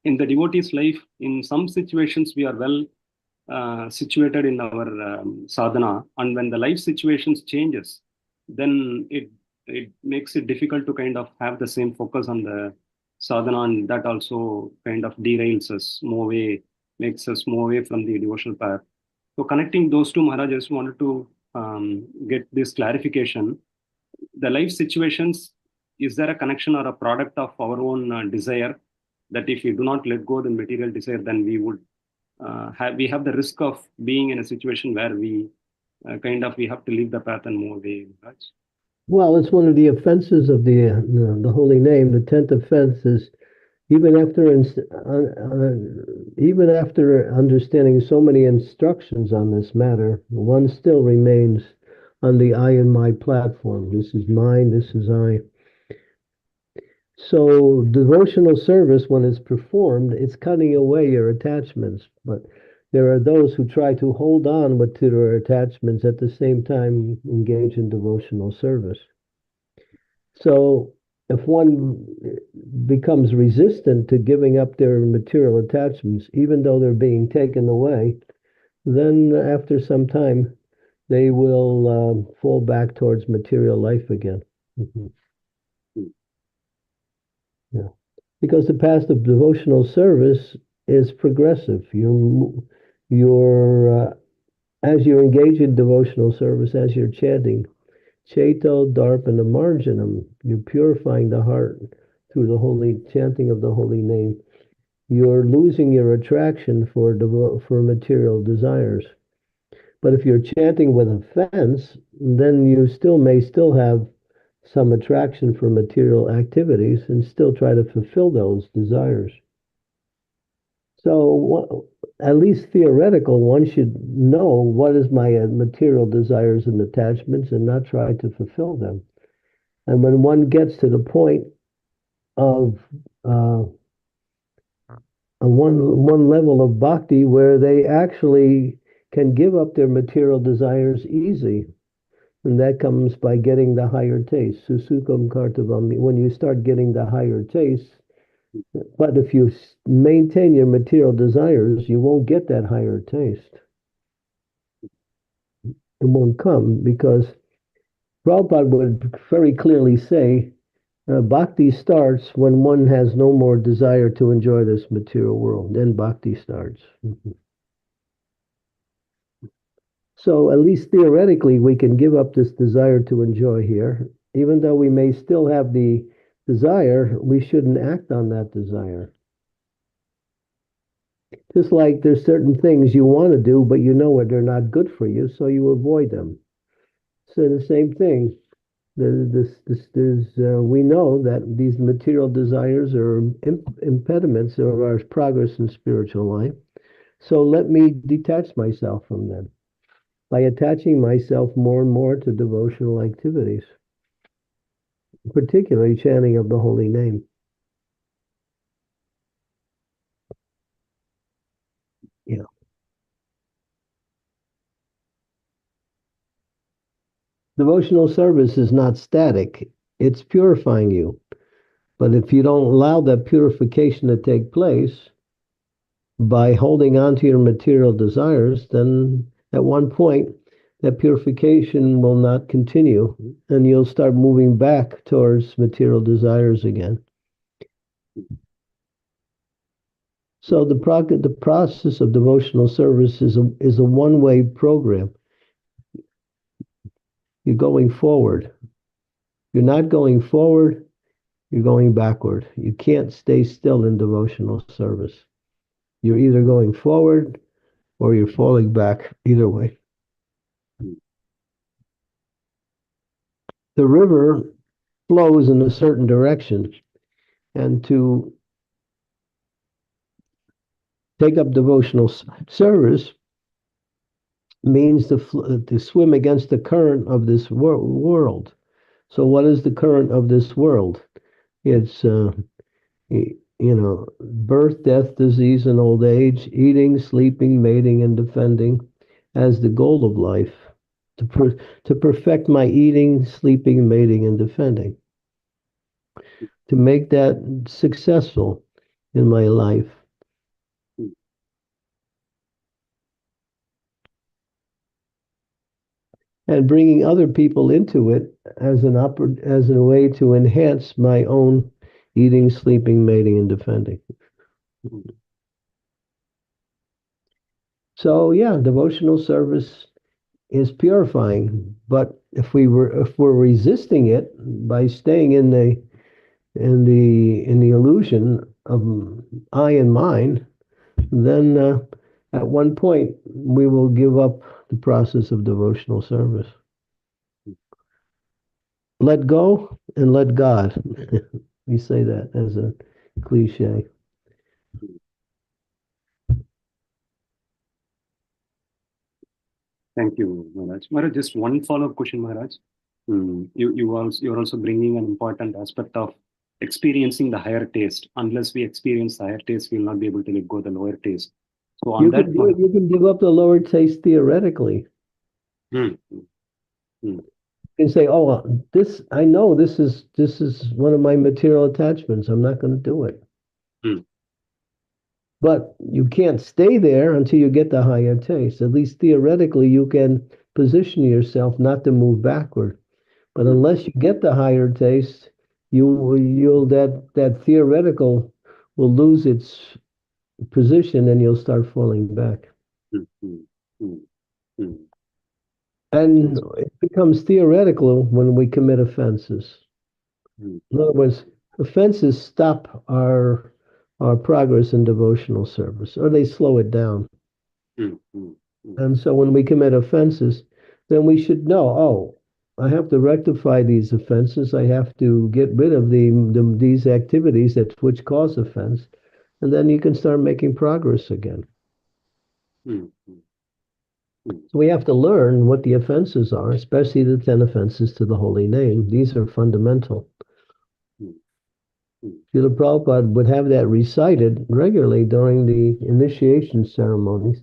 in the devotee's life, in some situations, we are well situated in our sadhana, and when the life situations changes, then it makes it difficult to kind of have the same focus on the sadhana, and that also kind of derails us, move away, makes us move away from the devotional path. So connecting those two, Maharaj, I just wanted to get this clarification. The life situations, is there a connection or a product of our own desire, that if we do not let go the material desire, then we have the risk of being in a situation where we we have to leave the path and move away, Raj? Well, it's one of the offenses of the holy name. The 10th offense is even after understanding so many instructions on this matter, one still remains on the I and my platform. This is mine, this is I. So devotional service, when it's performed, it's cutting away your attachments. But there are those who try to hold on to their attachments at the same time engage in devotional service. So if one becomes resistant to giving up their material attachments, even though they're being taken away, then after some time, they will fall back towards material life again. Mhm. Yeah. Because the path of devotional service is progressive. As you engage in devotional service, as you're chanting, Cheto, Darpana, Marjanam, you're purifying the heart through the holy chanting of the holy name. You're losing your attraction for material desires. But if you're chanting with offense, then you may still have some attraction for material activities and still try to fulfill those desires. So, at least theoretical, one should know what is my material desires and attachments and not try to fulfill them. And when one gets to the point of one level of bhakti where they actually can give up their material desires easy, and that comes by getting the higher taste. Susukam kartavam. When you start getting the higher taste, but if you maintain your material desires, you won't get that higher taste. It won't come because Prabhupada would very clearly say, bhakti starts when one has no more desire to enjoy this material world. Then bhakti starts. So at least theoretically, we can give up this desire to enjoy here. Even though we may still have the desire, we shouldn't act on that desire. Just like there's certain things you want to do, but you know they're not good for you, so you avoid them. So the same thing. We know that these material desires are impediments of our progress in spiritual life. So let me detach myself from them by attaching myself more and more to devotional activities, particularly chanting of the holy name. Yeah. Devotional service is not static. It's purifying you. But if you don't allow that purification to take place by holding on to your material desires, then at one point that purification will not continue and you'll start moving back towards material desires again. So the process of devotional service is a one-way program. You're going forward. You're not going forward, you're going backward. You can't stay still in devotional service. You're either going forward or you're falling back, either way. The river flows in a certain direction, and to take up devotional service means to swim against the current of this world. So what is the current of this world? It's birth, death, disease, and old age, eating, sleeping, mating, and defending as the goal of life, to perfect my eating, sleeping, mating, and defending, to make that successful in my life. And bringing other people into it as a way to enhance my own eating, sleeping, mating, and defending. So yeah, devotional service is purifying, but if we're resisting it by staying in the illusion of I and mine, then at one point we will give up the process of devotional service. Let go and let God. We say that as a cliche. Thank you, Maharaj. Maharaj, just one follow-up question, Maharaj. You're also bringing an important aspect of experiencing the higher taste. Unless we experience the higher taste, we'll not be able to let go the lower taste. So on You that, can give up the lower taste theoretically. Hmm. Hmm. can say, "Oh, this I know this is one of my material attachments. I'm not going to do it." Hmm. But you can't stay there until you get the higher taste. At least theoretically, you can position yourself not to move backward. But unless you get the higher taste, you'll that theoretical will lose its position and you'll start falling back. Hmm. Hmm. Hmm. Hmm. And it becomes theoretical when we commit offenses. Hmm. In other words, offenses stop our progress in devotional service, or they slow it down. Hmm. Hmm. Hmm. And so when we commit offenses, then we should know, oh, I have to rectify these offenses. I have to get rid of these activities which cause offense. And then you can start making progress again. Hmm. Hmm. So we have to learn what the offenses are, especially the 10 offenses to the holy name. These are fundamental. Hmm. Hmm. Srila Prabhupada would have that recited regularly during the initiation ceremonies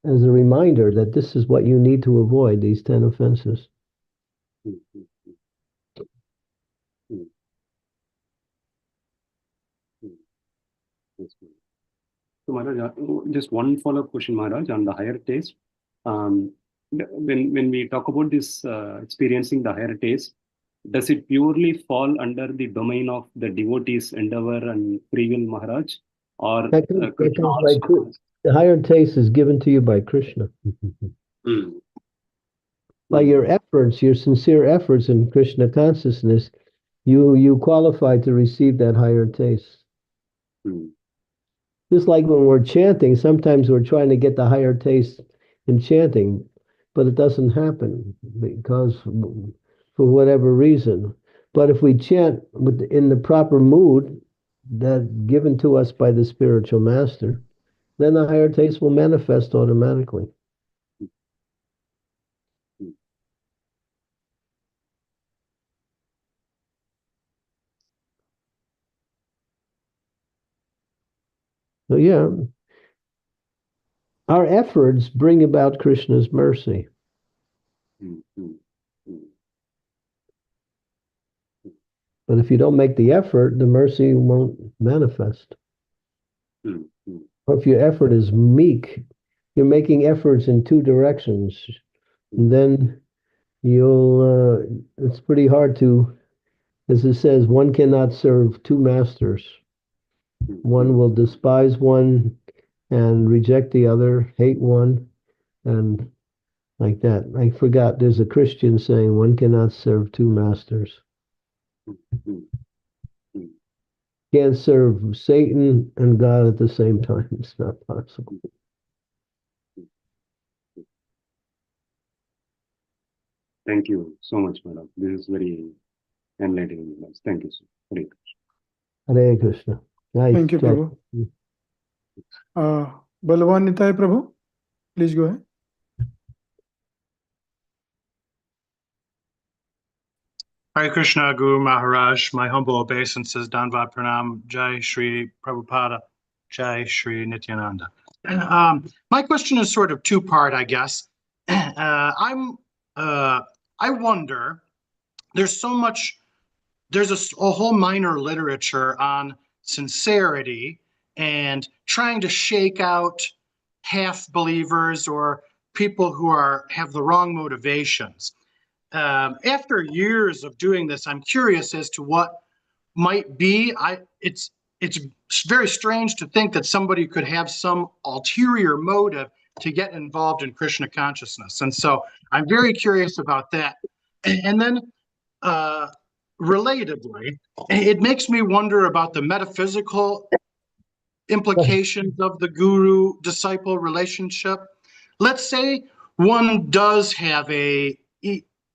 as a reminder that this is what you need to avoid, these 10 offenses. Hmm. Hmm. Hmm. Hmm. Yes, ma'am. So, Maharaj, just one follow-up question, Maharaj, on the higher taste. When we talk about this experiencing the higher taste, does it purely fall under the domain of the devotee's endeavor and free will, Maharaj, or That Krishna comes by also? the higher taste is given to you by Krishna. Hmm. By Hmm. your efforts, your sincere efforts in Krishna consciousness, you qualify to receive that higher taste. Hmm. Just like when we're chanting, sometimes we're trying to get the higher taste in chanting, but it doesn't happen because for whatever reason. But if we chant in the proper mood that given to us by the spiritual master, then the higher taste will manifest automatically. Hmm. So yeah, our efforts bring about Krishna's mercy. Hmm. Hmm. Hmm. But if you don't make the effort, the mercy won't manifest. Hmm. Hmm. Or if your effort is meek, you're making efforts in two directions, and then it's pretty hard to, as it says, one cannot serve two masters. Hmm. One will despise one and reject the other, hate one, and like that. I forgot, there's a Christian saying, one cannot serve two masters. Hmm. Hmm. Can't serve Satan and God at the same time. It's not possible. Thank you so much, Madam. This is very enlightening, Maharaj. Thank you, sir. Hare Hare Krishna. Nice Thank you, job. Prabhu. Balawan Nitai Prabhu, please go ahead. Hare Krishna, Guru Maharaj. My humble obeisances, Danvad Pranam, Jai Shri Prabhupada, Jai Shri Nityananda. My question is sort of two-part, I guess. I wonder, there's a whole minor literature on sincerity and trying to shake out half believers or people who have the wrong motivations. After years of doing this, I'm curious as to what might be. It's very strange to think that somebody could have some ulterior motive to get involved in Krishna consciousness, and so I'm very curious about that. And then, relatedly, it makes me wonder about the metaphysical implications of the guru-disciple relationship. Let's say one does have a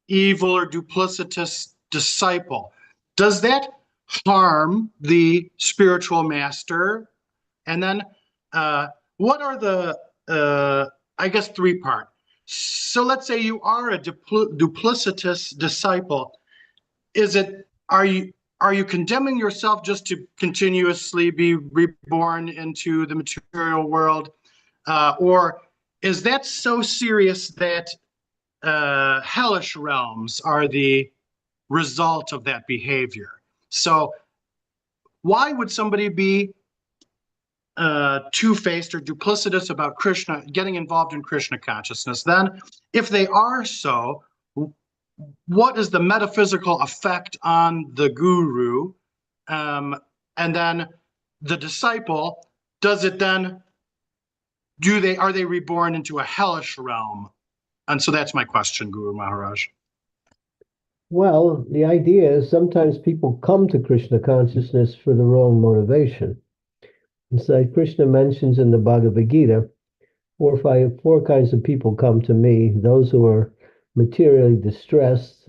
evil or duplicitous disciple. Does that harm the spiritual master? And then what are I guess, three-part. So let's say you are a duplicitous disciple. Are you condemning yourself just to continuously be reborn into the material world? Or is that so serious that hellish realms are the result of that behavior. So why would somebody be two-faced or duplicitous about Krishna, getting involved in Krishna consciousness? Then, if they are so, what is the metaphysical effect on the guru? And then the disciple, does it then, are they reborn into a hellish realm? And so that's my question, Guru Maharaj. Well, the idea is sometimes people come to Krishna consciousness for the wrong motivation. It's like Krishna mentions in the Bhagavad Gita, four kinds of people come to me: those who are materially distressed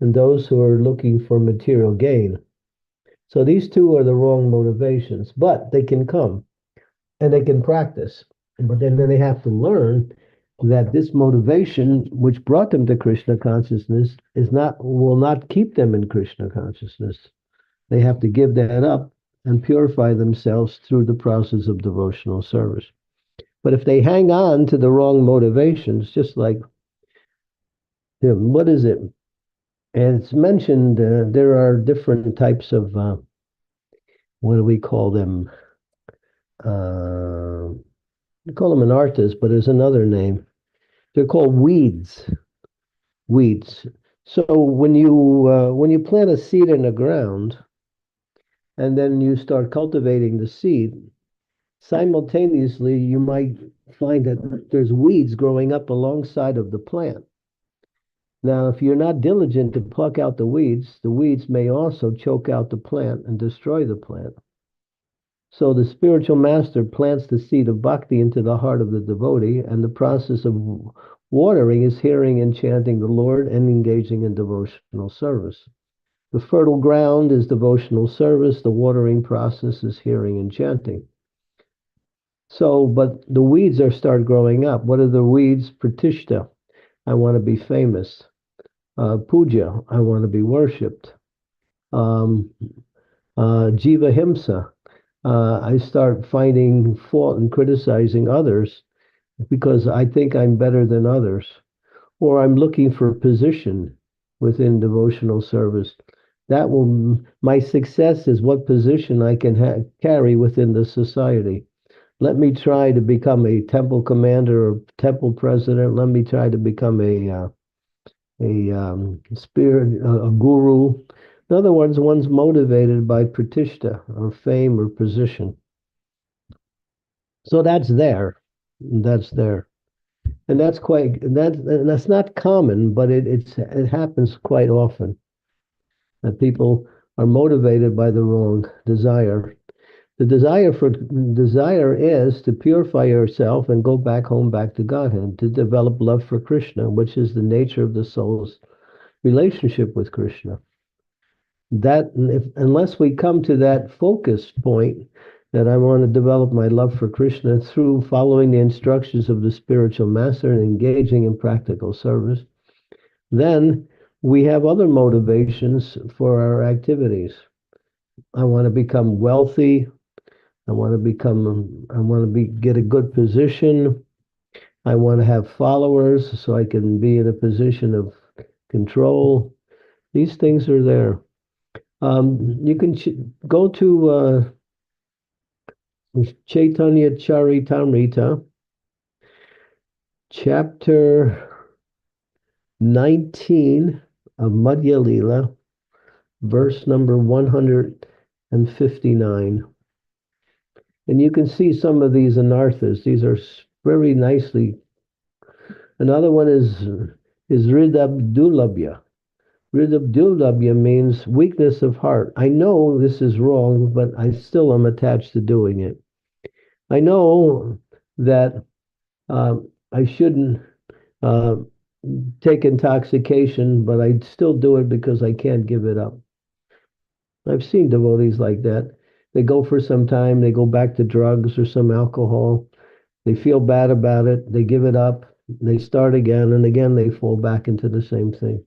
and those who are looking for material gain. So these two are the wrong motivations, but they can come and they can practice. But then they have to learn that this motivation, which brought them to Krishna consciousness, will not keep them in Krishna consciousness. They have to give that up and purify themselves through the process of devotional service. But if they hang on to the wrong motivations, just like, what is it? And it's mentioned there are different types of, what do we call them? We call them anarthas, but there's another name. They're called weeds. Weeds. So when you plant a seed in the ground, and then you start cultivating the seed, simultaneously you might find that there's weeds growing up alongside of the plant. Now, if you're not diligent to pluck out the weeds may also choke out the plant and destroy the plant. So the spiritual master plants the seed of bhakti into the heart of the devotee, and the process of watering is hearing and chanting the Lord and engaging in devotional service. The fertile ground is devotional service. The watering process is hearing and chanting. So, but the weeds start growing up. What are the weeds? Pratishta, I want to be famous. Puja, I want to be worshipped. Jiva Himsa, I start finding fault and criticizing others because I think I'm better than others. Or I'm looking for a position within devotional service. My success is what position I can carry within the society. Let me try to become a temple commander or temple president. Let me try to become a guru. In other words, one's motivated by pratishta or fame or position. So that's there. That's there. And that's not common, but it happens quite often that people are motivated by the wrong desire. The desire is to purify yourself and go back home, back to Godhead, to develop love for Krishna, which is the nature of the soul's relationship with Krishna. Unless we come to that focus point, that I want to develop my love for Krishna through following the instructions of the spiritual master and engaging in practical service, then we have other motivations for our activities. I want to become wealthy. I want to get a good position. I want to have followers so I can be in a position of control. These things are there. You can go to Chaitanya Charitamrita, chapter 19 of Madhya Lila, verse number 159. And you can see some of these anarthas. These are very nicely. Another one is Ridabdulabhya. Ridabdulabhya means weakness of heart. I know this is wrong, but I still am attached to doing it. I know that I shouldn't take intoxication, but I still do it because I can't give it up. I've seen devotees like that. They go for some time, they go back to drugs or some alcohol. They feel bad about it. They give it up. They start again, and again they fall back into the same thing.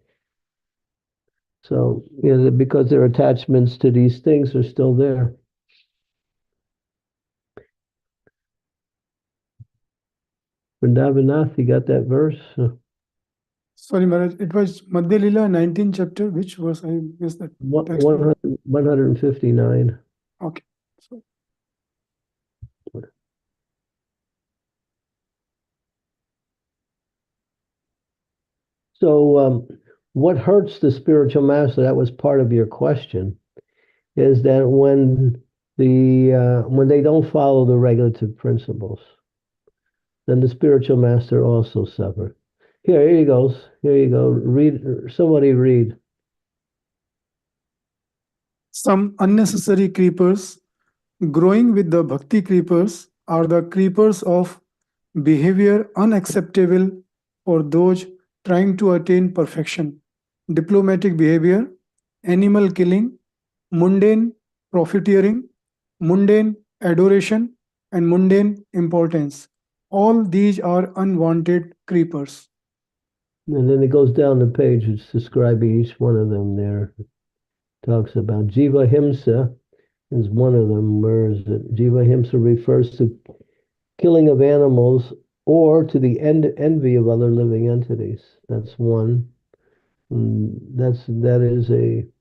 So, because their attachments to these things are still there. Vrindavanath, you got that verse? Sorry, Maharaj, it was Madhya Lila, 19th chapter. Which verse? I missed that. Text. 159. Okay. So, So, what hurts the spiritual master, that was part of your question, is that when they don't follow the regulative principles, then the spiritual master also suffers. Here he goes. Here you go. Read. Somebody read. some unnecessary creepers growing with the bhakti creepers are the creepers of behavior unacceptable for those trying to attain perfection. Diplomatic behavior, animal killing, mundane profiteering, mundane adoration, and mundane importance. All these are unwanted creepers. And then it goes down the page. It's describing each one of them there. Talks about Jiva Himsa is one of them. Where is it? Jiva Himsa refers to killing of animals or to the envy of other living entities. That's one. That is an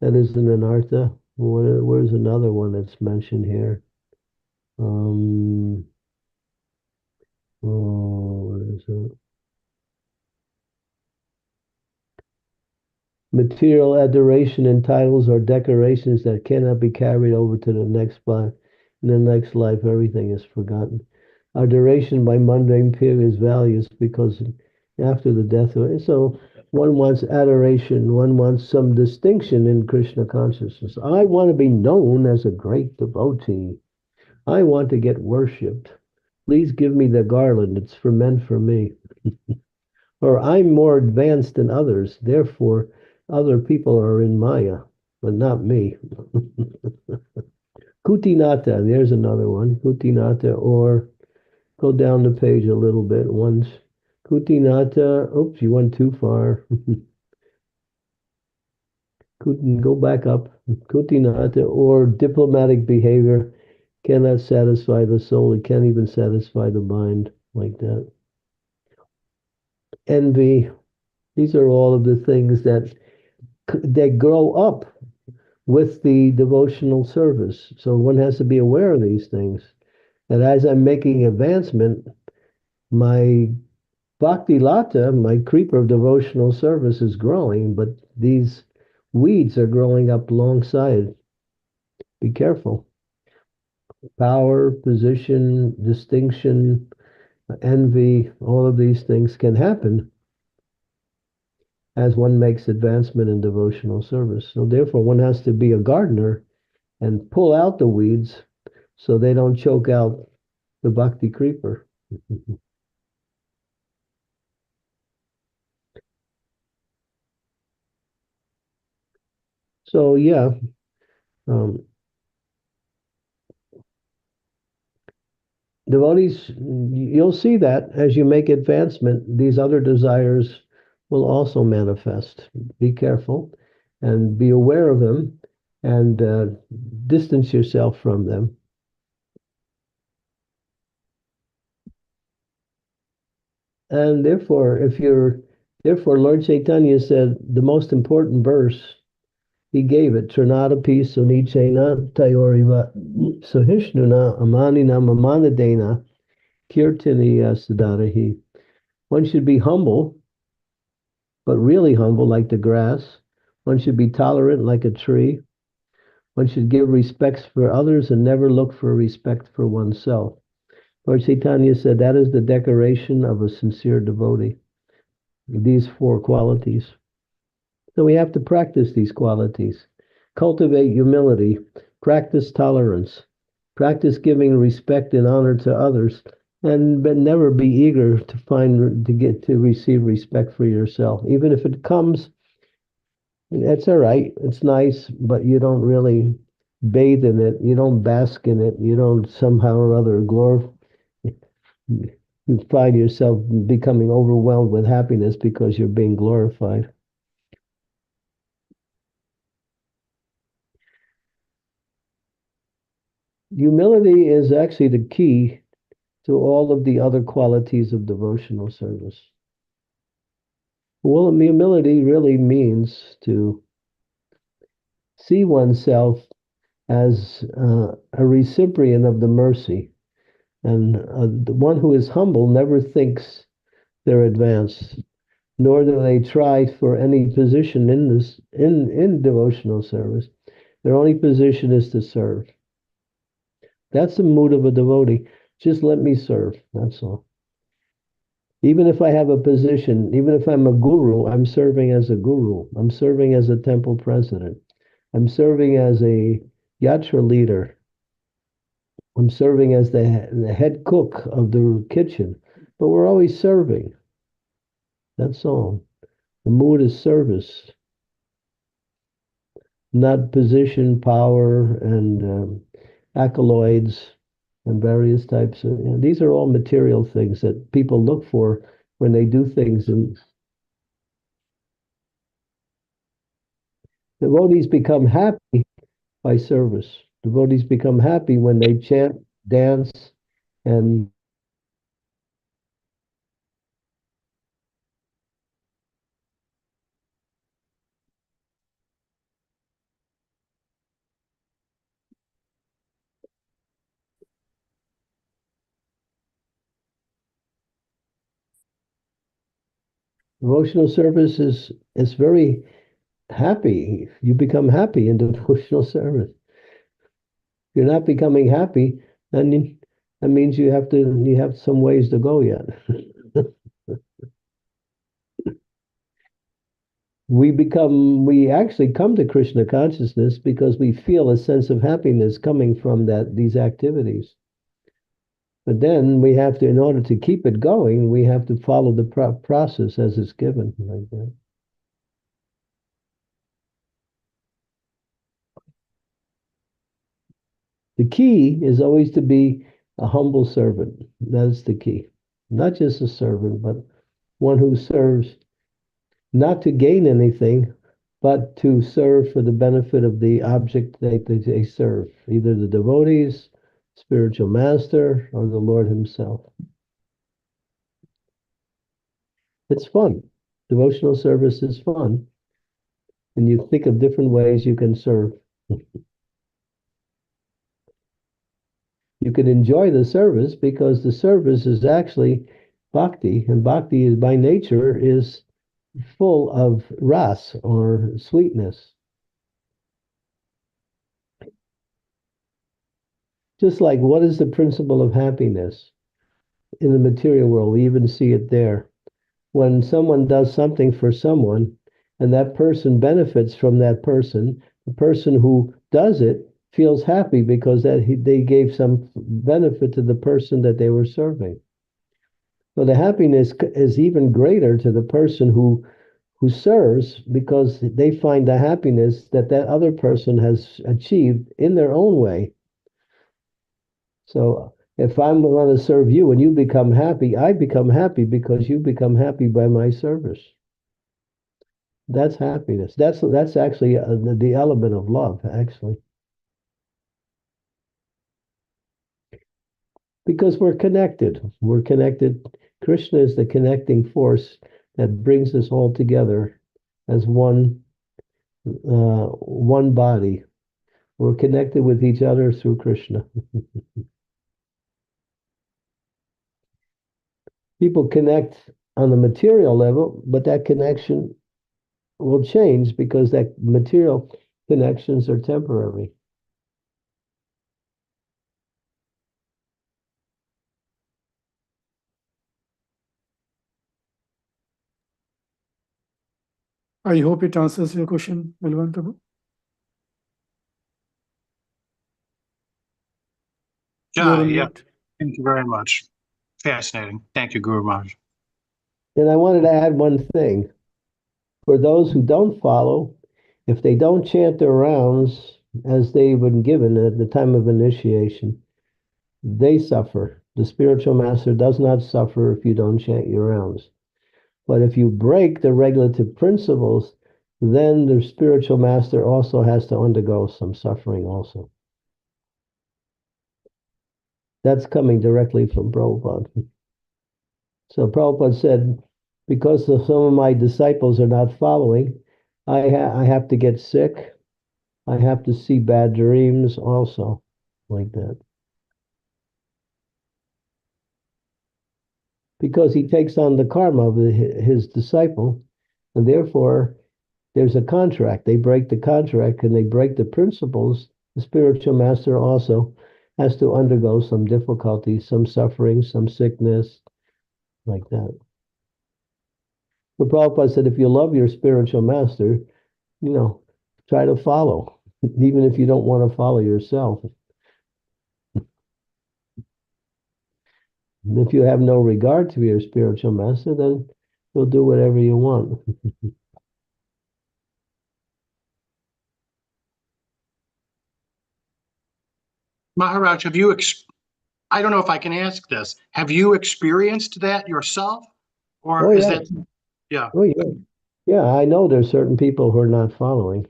anartha. Where's another one that's mentioned here? What is it? Material adoration and titles or decorations that cannot be carried over to the next life. In the next life, everything is forgotten. Adoration by mundane peers values because after the death of it. So one wants adoration, one wants some distinction in Krishna consciousness. I want to be known as a great devotee. I want to get worshipped. Please give me the garland. It's meant for me. Or I'm more advanced than others. Therefore, other people are in Maya, but not me. Kutinata, there's another one. Kutinata, or go down the page a little bit once. Kutinata, oops, you went too far. Go back up. Kutinata, or diplomatic behavior, cannot satisfy the soul. It can't even satisfy the mind like that. Envy, these are all of the things that grow up with the devotional service. So one has to be aware of these things. And as I'm making advancement, my bhakti lata, my creeper of devotional service, is growing, but these weeds are growing up alongside. Be careful. Power, position, distinction, envy, all of these things can happen as one makes advancement in devotional service. So therefore, one has to be a gardener and pull out the weeds so they don't choke out the bhakti creeper. So yeah, devotees, you'll see that as you make advancement, these other desires will also manifest. Be careful and be aware of them and distance yourself from them. And therefore, Lord Chaitanya said the most important verse, he gave it, Trinadapi Sunichena Tayoriva Sahishnuna Amanina Mamanadena Kirtaniya Sadarahi. One should be humble, but really humble like the grass. One should be tolerant like a tree. One should give respects for others and never look for respect for oneself. Lord Chaitanya said that is the decoration of a sincere devotee, these four qualities. So we have to practice these qualities. Cultivate humility, practice tolerance, practice giving respect and honor to others, but never be eager to receive respect for yourself. Even if it comes, it's all right, it's nice, but you don't really bathe in it, you don't bask in it, you don't somehow or other you find yourself becoming overwhelmed with happiness because you're being glorified. Humility is actually the key to all of the other qualities of devotional service. Well, humility really means to see oneself as a recipient of the mercy. And the one who is humble never thinks they're advanced, nor do they try for any position in this in devotional service. Their only position is to serve. That's the mood of a devotee. Just let me serve. That's all. Even if I have a position, even if I'm a guru, I'm serving as a guru. I'm serving as a temple president. I'm serving as a yatra leader. I'm serving as the head cook of the kitchen. But we're always serving. That's all. The mood is service, not position, power, and accolades and various types of. These are all material things that people look for when they do things. And devotees become happy by service. Devotees become happy when they chant, dance, and devotional service is very happy. You become happy in devotional service. If you're not becoming happy, then that means you have some ways to go yet. We actually come to Krishna consciousness because we feel a sense of happiness coming from these activities. But then we have to, in order to keep it going, we have to follow the process as it's given, like that. The key is always to be a humble servant. That's the key. Not just a servant, but one who serves not to gain anything, but to serve for the benefit of the object that they serve, either the devotees, spiritual master, or the Lord himself. It's fun. Devotional service is fun. And you think of different ways you can serve. You can enjoy the service because the service is actually bhakti, and bhakti is by nature is full of ras or sweetness. Just like what is the principle of happiness in the material world? We even see it there. When someone does something for someone and that person benefits from that person, the person who does it feels happy because they gave some benefit to the person that they were serving. So the happiness is even greater to the person who serves because they find the happiness that other person has achieved in their own way. So if I'm going to serve you and you become happy, I become happy because you become happy by my service. That's happiness. That's actually the element of love, actually. Because we're connected. We're connected. Krishna is the connecting force that brings us all together as one body. We're connected with each other through Krishna. People connect on the material level, but that connection will change because that material connections are temporary. I hope it answers your question, Balwant Prabhu. Yeah, yeah. Thank you very much. Fascinating. Thank you, Guru Maharaj. And I wanted to add one thing. For those who don't follow, if they don't chant their rounds as they've been given at the time of initiation, they suffer. The spiritual master does not suffer if you don't chant your rounds. But if you break the regulative principles, then the spiritual master also has to undergo some suffering also. That's coming directly from Prabhupada. So Prabhupada said, because some of my disciples are not following, I have to get sick. I have to see bad dreams also, like that. Because he takes on the karma of his disciple, and therefore there's a contract. They break the contract and they break the principles. The spiritual master also has to undergo some difficulties, some suffering, some sickness, like that. But Prabhupada said, if you love your spiritual master, try to follow, even if you don't want to follow yourself. And if you have no regard to your spiritual master, then you'll do whatever you want. Maharaj, I don't know if I can ask this. Have you experienced that yourself? Or Oh, is yeah. that, yeah. Oh, yeah. Yeah, I know there's certain people who are not following.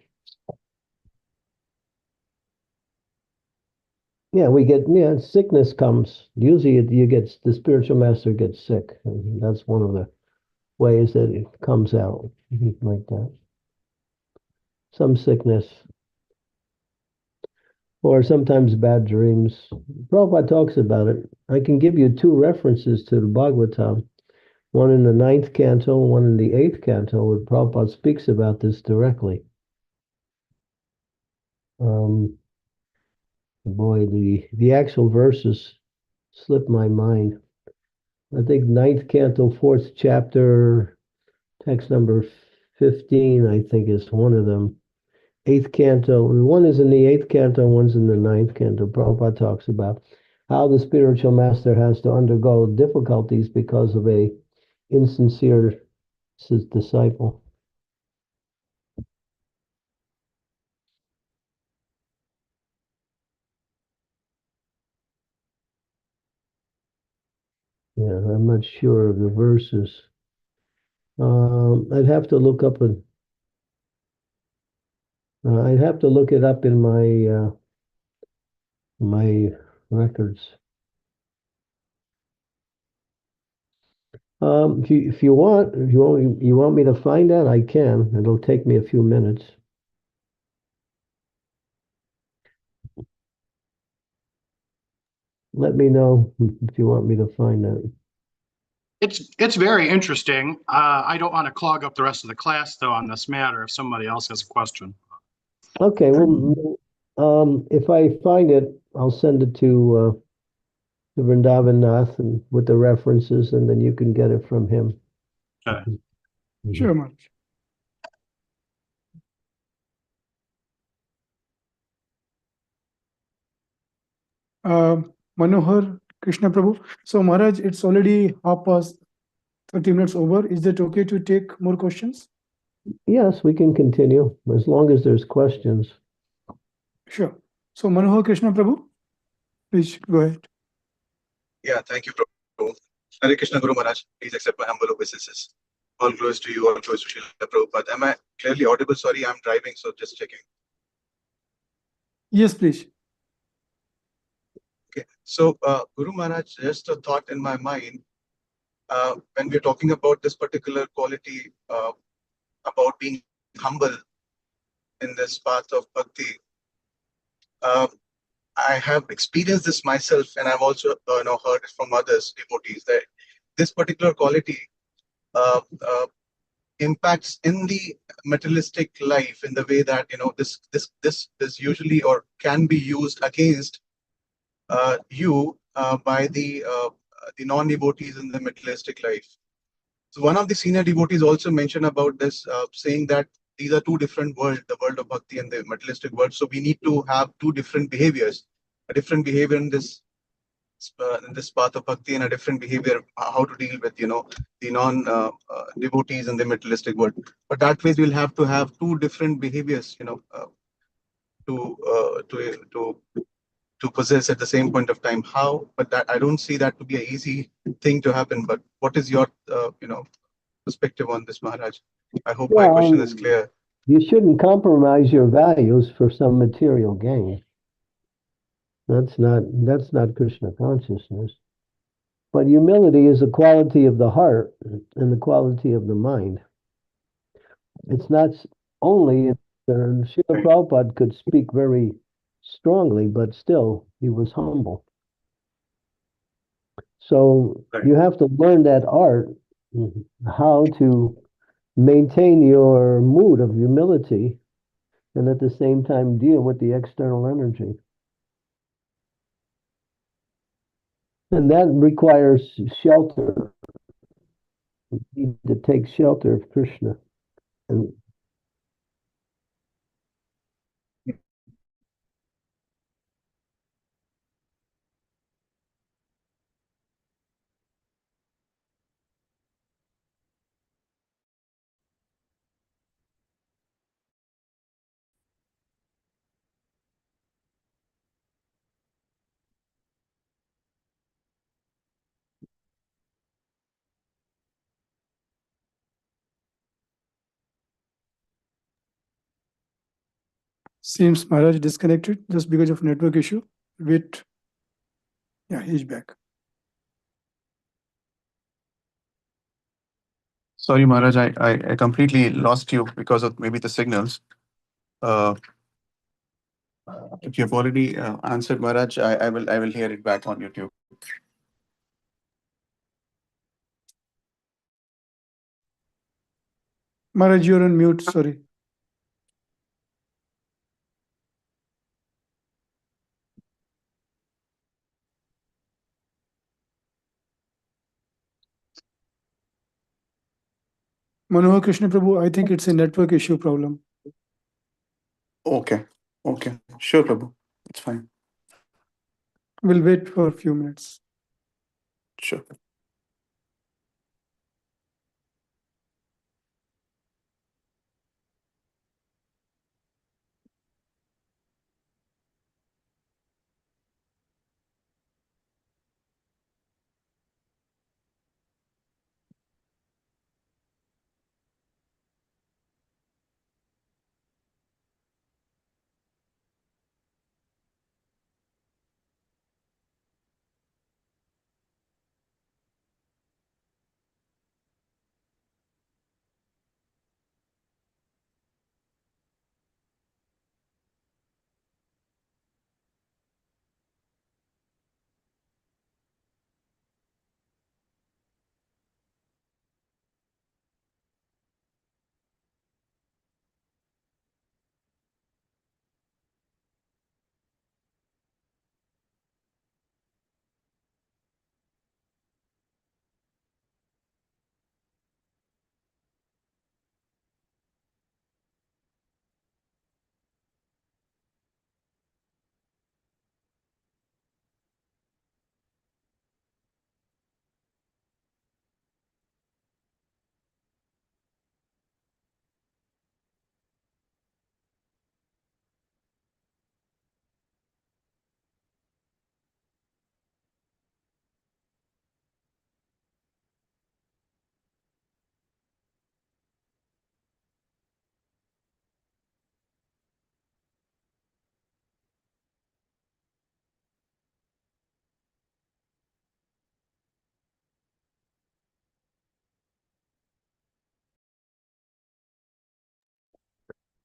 Yeah, sickness comes. Usually the spiritual master gets sick. And that's one of the ways that it comes out like that. Some sickness. Or sometimes bad dreams. Prabhupada talks about it. I can give you two references to the Bhagavatam, one in the 9th canto, one in the 8th canto, where Prabhupada speaks about this directly. Boy, the actual verses slip my mind. I think 9th canto, 4th chapter, text number 15, I think is one of them. 8th canto, one is in the 8th canto, one's in the 9th canto. Prabhupada talks about how the spiritual master has to undergo difficulties because of a insincere disciple. Yeah, I'm not sure of the verses. I'd have to look up I'd have to look it up in my records. If you want me to find that, I can. It'll take me a few minutes. Let me know if you want me to find that. It's very interesting. I don't want to clog up the rest of the class though on this matter if somebody else has a question. Okay, well, if I find it, I'll send it to Vrindavan Nath and with the references, and then you can get it from him. Okay. Sure, Maharaj. Manohar Krishna Prabhu. So Maharaj, it's already 30 minutes over. Is it okay to take more questions? Yes, we can continue as long as there's questions. Sure. So Manohar Krishna Prabhu, please go ahead. Yeah, thank you, Prabhu. Hare Krishna Guru Maharaj, please accept my humble obeisances. All close to you, all close to Srila Prabhupada. Am I clearly audible? Sorry, I'm driving, so just checking. Yes, please. Okay, so Guru Maharaj, just a thought in my mind. When we're talking about this particular quality, about being humble in this path of bhakti, I have experienced this myself, and I've also heard it from others, devotees, that this particular quality impacts in the materialistic life in the way that this usually or can be used against you by the non-devotees in the materialistic life. So one of the senior devotees also mentioned about this, saying that these are two different worlds, the world of bhakti and the materialistic world. So we need to have two different behaviors, a different behavior in this path of bhakti and a different behavior, how to deal with the non devotees in the materialistic world. But that way we'll have to have two different behaviors, to possess at the same point of time. How? But that I don't see that to be an easy thing to happen. But what is your perspective on this, Maharaj? I hope my question is clear. You shouldn't compromise your values for some material gain. That's not Krishna consciousness. But humility is a quality of the heart and the quality of the mind. It's not only, Srila Prabhupada could speak very strongly, but still he was humble. So you have to learn that art, how to maintain your mood of humility and at the same time deal with the external energy. And that requires shelter. You need to take shelter of Krishna. And Seems Maharaj disconnected just because of network issue. Wait. Yeah, he's back. Sorry, Maharaj, I completely lost you because of maybe the signals. If you've already answered, Maharaj, I will hear it back on YouTube. Maharaj, you're on mute. Sorry. Manohar Krishna Prabhu, I think it's a network issue problem. Okay. Sure, Prabhu. It's fine. We'll wait for a few minutes. Sure.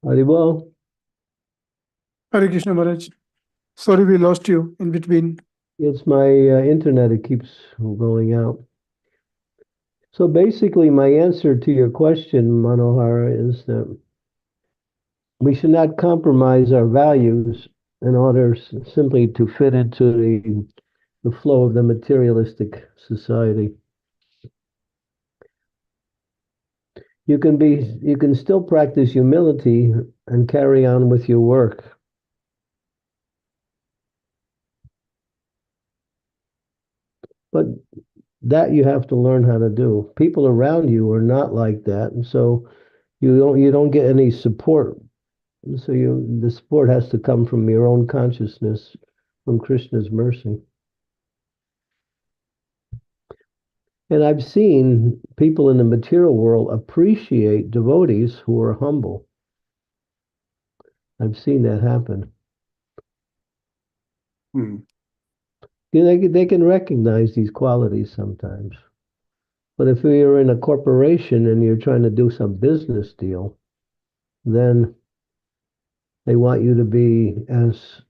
Haribol. Hare Krishna Maharaj. Sorry, we lost you in between. It's my internet, it keeps going out. So basically, my answer to your question, Manohara, is that we should not compromise our values in order simply to fit into the flow of the materialistic society. You can still practice humility and carry on with your work. But that you have to learn how to do. People around you are not like that, and so you don't get any support. So the support has to come from your own consciousness, from Krishna's mercy. And I've seen people in the material world appreciate devotees who are humble. I've seen that happen. They can recognize these qualities sometimes. But if you're in a corporation and you're trying to do some business deal, then they want you to be as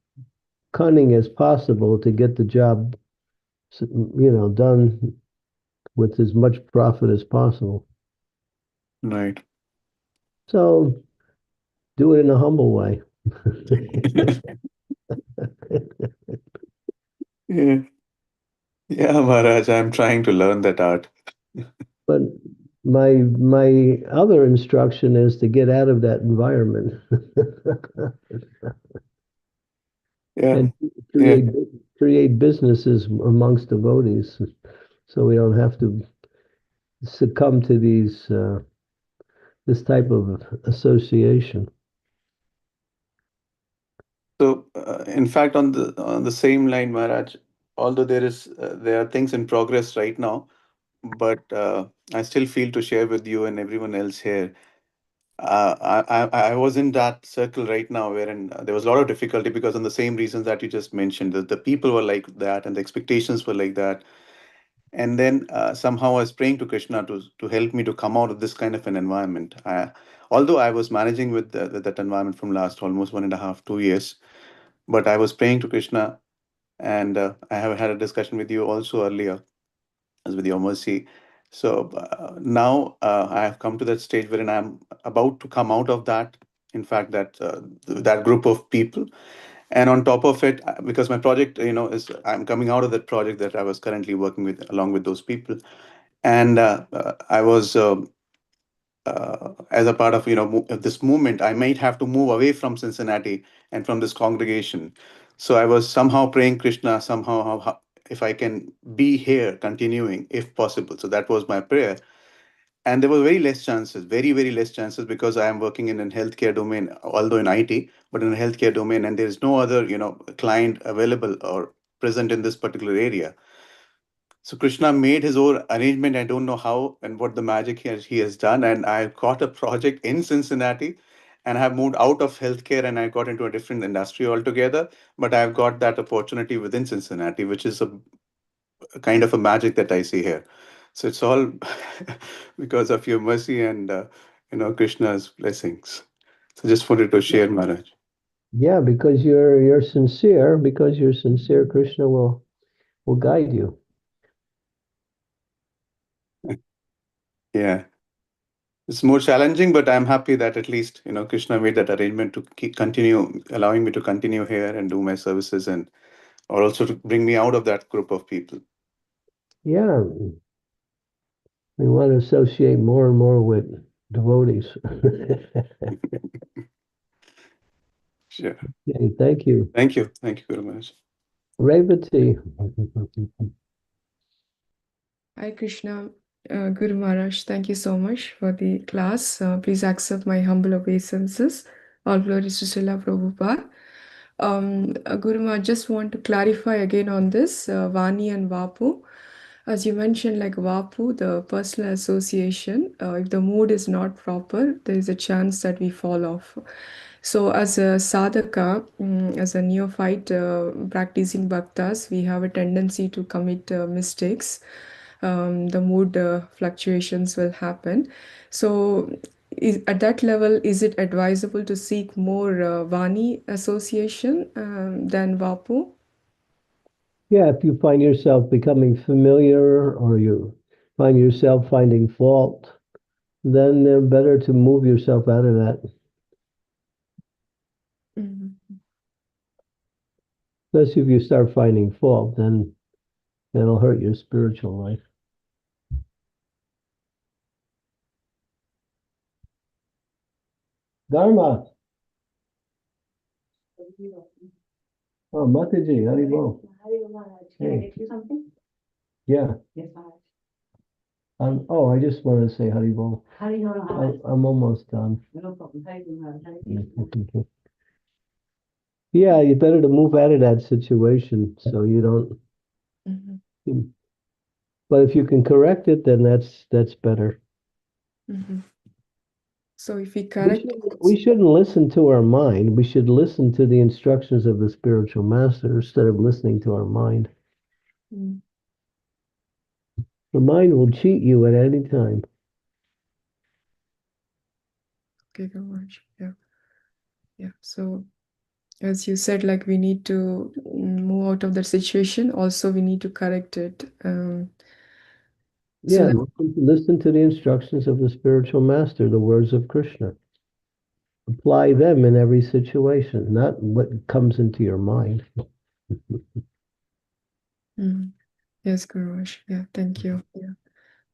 cunning as possible to get the job, done with as much profit as possible. Right. So do it in a humble way. Yeah. Yeah, Maharaj, I'm trying to learn that art. But my other instruction is to get out of that environment Yeah. and Yeah. create businesses amongst devotees, so we don't have to succumb to this type of association. So, in fact, on the same line, Maharaj, although there are things in progress right now, but I still feel to share with you and everyone else here. I was in that circle right now wherein there was a lot of difficulty because on the same reasons that you just mentioned, that the people were like that and the expectations were like that. And then somehow I was praying to Krishna to help me to come out of this kind of an environment. Although I was managing with that environment from last almost 1.5, 2 years, but I was praying to Krishna, and I have had a discussion with you also earlier, as with your mercy. So now I have come to that stage wherein I'm about to come out of that. In fact, that group of people, and on top of it, because my project, is I'm coming out of that project that I was currently working with along with those people, and I was. As a part of of this movement, I might have to move away from Cincinnati and from this congregation. So I was somehow praying Krishna somehow if I can be here continuing if possible. So that was my prayer, and there were very less chances, very less chances, because I am working in a healthcare domain, although in IT, but in a healthcare domain, and there is no other client available or present in this particular area. So Krishna made his own arrangement. I don't know how and what the magic he has done. And I got a project in Cincinnati, and I have moved out of healthcare and I got into a different industry altogether. But I've got that opportunity within Cincinnati, which is a kind of a magic that I see here. So it's all because of your mercy and Krishna's blessings. So just wanted to share, Maharaj. Yeah, because you're sincere. Because you're sincere, Krishna will guide you. Yeah. It's more challenging, but I'm happy that at least, Krishna made that arrangement to continue, allowing me to continue here and do my services, and or also to bring me out of that group of people. Yeah, we want to associate more and more with devotees. Sure. Okay, thank you. Thank you. Thank you very much. Revati. Hi Krishna, Guru Maharaj, thank you so much for the class. Please accept my humble obeisances. All glories to Srila Prabhupada. Guru Maharaj, just want to clarify again on this Vani and Vapu. As you mentioned, like Vapu, the personal association, if the mood is not proper, there is a chance that we fall off. So, as a sadhaka, as a neophyte practicing bhaktas, we have a tendency to commit mistakes. The mood fluctuations will happen. So, at that level, is it advisable to seek more Vani association than Vapu? Yeah, if you find yourself becoming familiar or you find yourself finding fault, then better to move yourself out of that. Especially if you start finding fault, then that'll hurt your spiritual life. Dharma. Oh, Mataji, how do you go? Can I Hey. get you something? Yeah. Yes, Maharaj. I just want to say Haribol. Haribol, Maharaj. I'm almost done. No problem. Haribol, Maharaj. Hare Krishna. Yeah, you better to move out of that situation so you don't. But if you can correct it, then that's better. So if we correct, We shouldn't listen to our mind. We should listen to the instructions of the spiritual master instead of listening to our mind. Mm. The mind will cheat you at any time. Okay, Guru Maharaj. Yeah. Yeah. So as you said, like we need to move out of that situation. Also, we need to correct it. Yeah, So listen to the instructions of the spiritual master, the words of Krishna. Apply them in every situation, not what comes into your mind. yes, Guru Maharaj. Yeah, thank you. Yeah.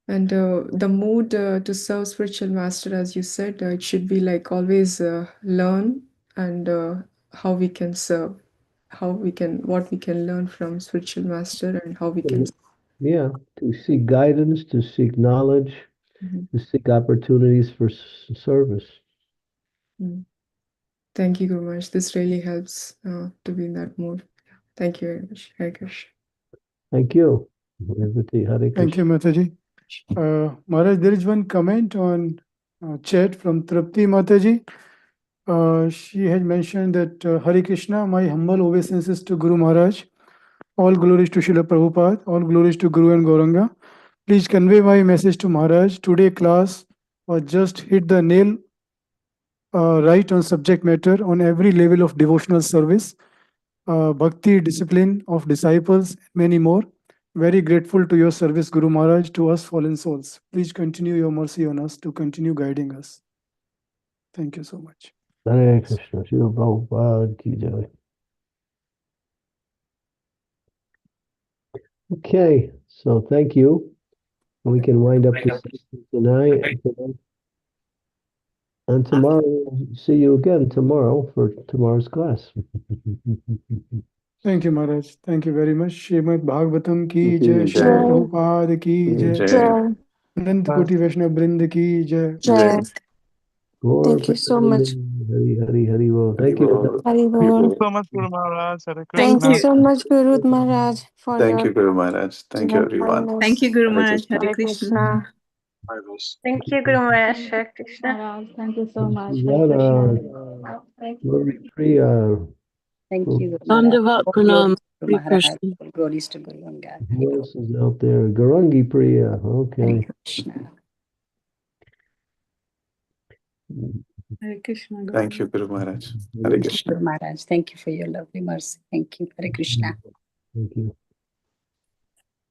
And the mood to serve spiritual master, as you said, it should be like always learn and how we can serve, what we can learn from spiritual master and how we can. Yeah, to seek guidance, to seek knowledge, Mhm. to seek opportunities for service. Thank you, Guru Maharaj. This really helps to be in that mood. Yeah. Thank you very much. Hare Krishna. Thank you. Hare Thank you, Krishna. Mataji. Maharaj, there is one comment on chat from Trupti Mataji. She had mentioned that Hare Krishna, my humble obeisances to Guru Maharaj. All glories to Srila Prabhupada. All glories to Guru and Gauranga. Please convey my message to Maharaj. Today class was just hit the nail right on subject matter on every level of devotional service, bhakti, discipline of disciples, many more. Very grateful to your service, Guru Maharaj, to us fallen souls. Please continue your mercy on us to continue guiding us. Thank you so much. Hare Krishna. Srila Prabhupada ki jai. Okay, so thank you. We can wind up the session tonight. And tomorrow, we'll see you again tomorrow for tomorrow's class. Thank you, Maharaj. Thank you very much. Srimad Bhagavatam ki Ki jai, jai. Srila Prabhupada ki jai, Jai. Anant Koti Vaishnava Brind ki jai. Jai. Gaur Thank you so much. Hari Hari Hari Bol. Thank you. Hari Bol. So much, Guru Maharaj. Hare Thank Krishna. you so much, Guru Maharaj, for Thank your you, Guru Maharaj. Thank you, everyone. kindness. Thank you, Guru Hare Maharaj. Krishna. Hare Krishna. Thank you, Guru Maharaj. Hare Krishna. Maharaj, thank you so much. Hare Zara, Krishna. Thank you. Glory Priya. Thank you, Guru Maharaj. Dandavat All Pranam, glories to Hare Maharaj. Krishna. All glories to Guru and God. Who else is out there? Garangi Priya. Hare Okay. Krishna. Hare Krishna. Thank you, Guru Maharaj. Hare Krishna. Guru Maharaj, thank you for your lovely mercy. Thank you. Hare Krishna. Thank you.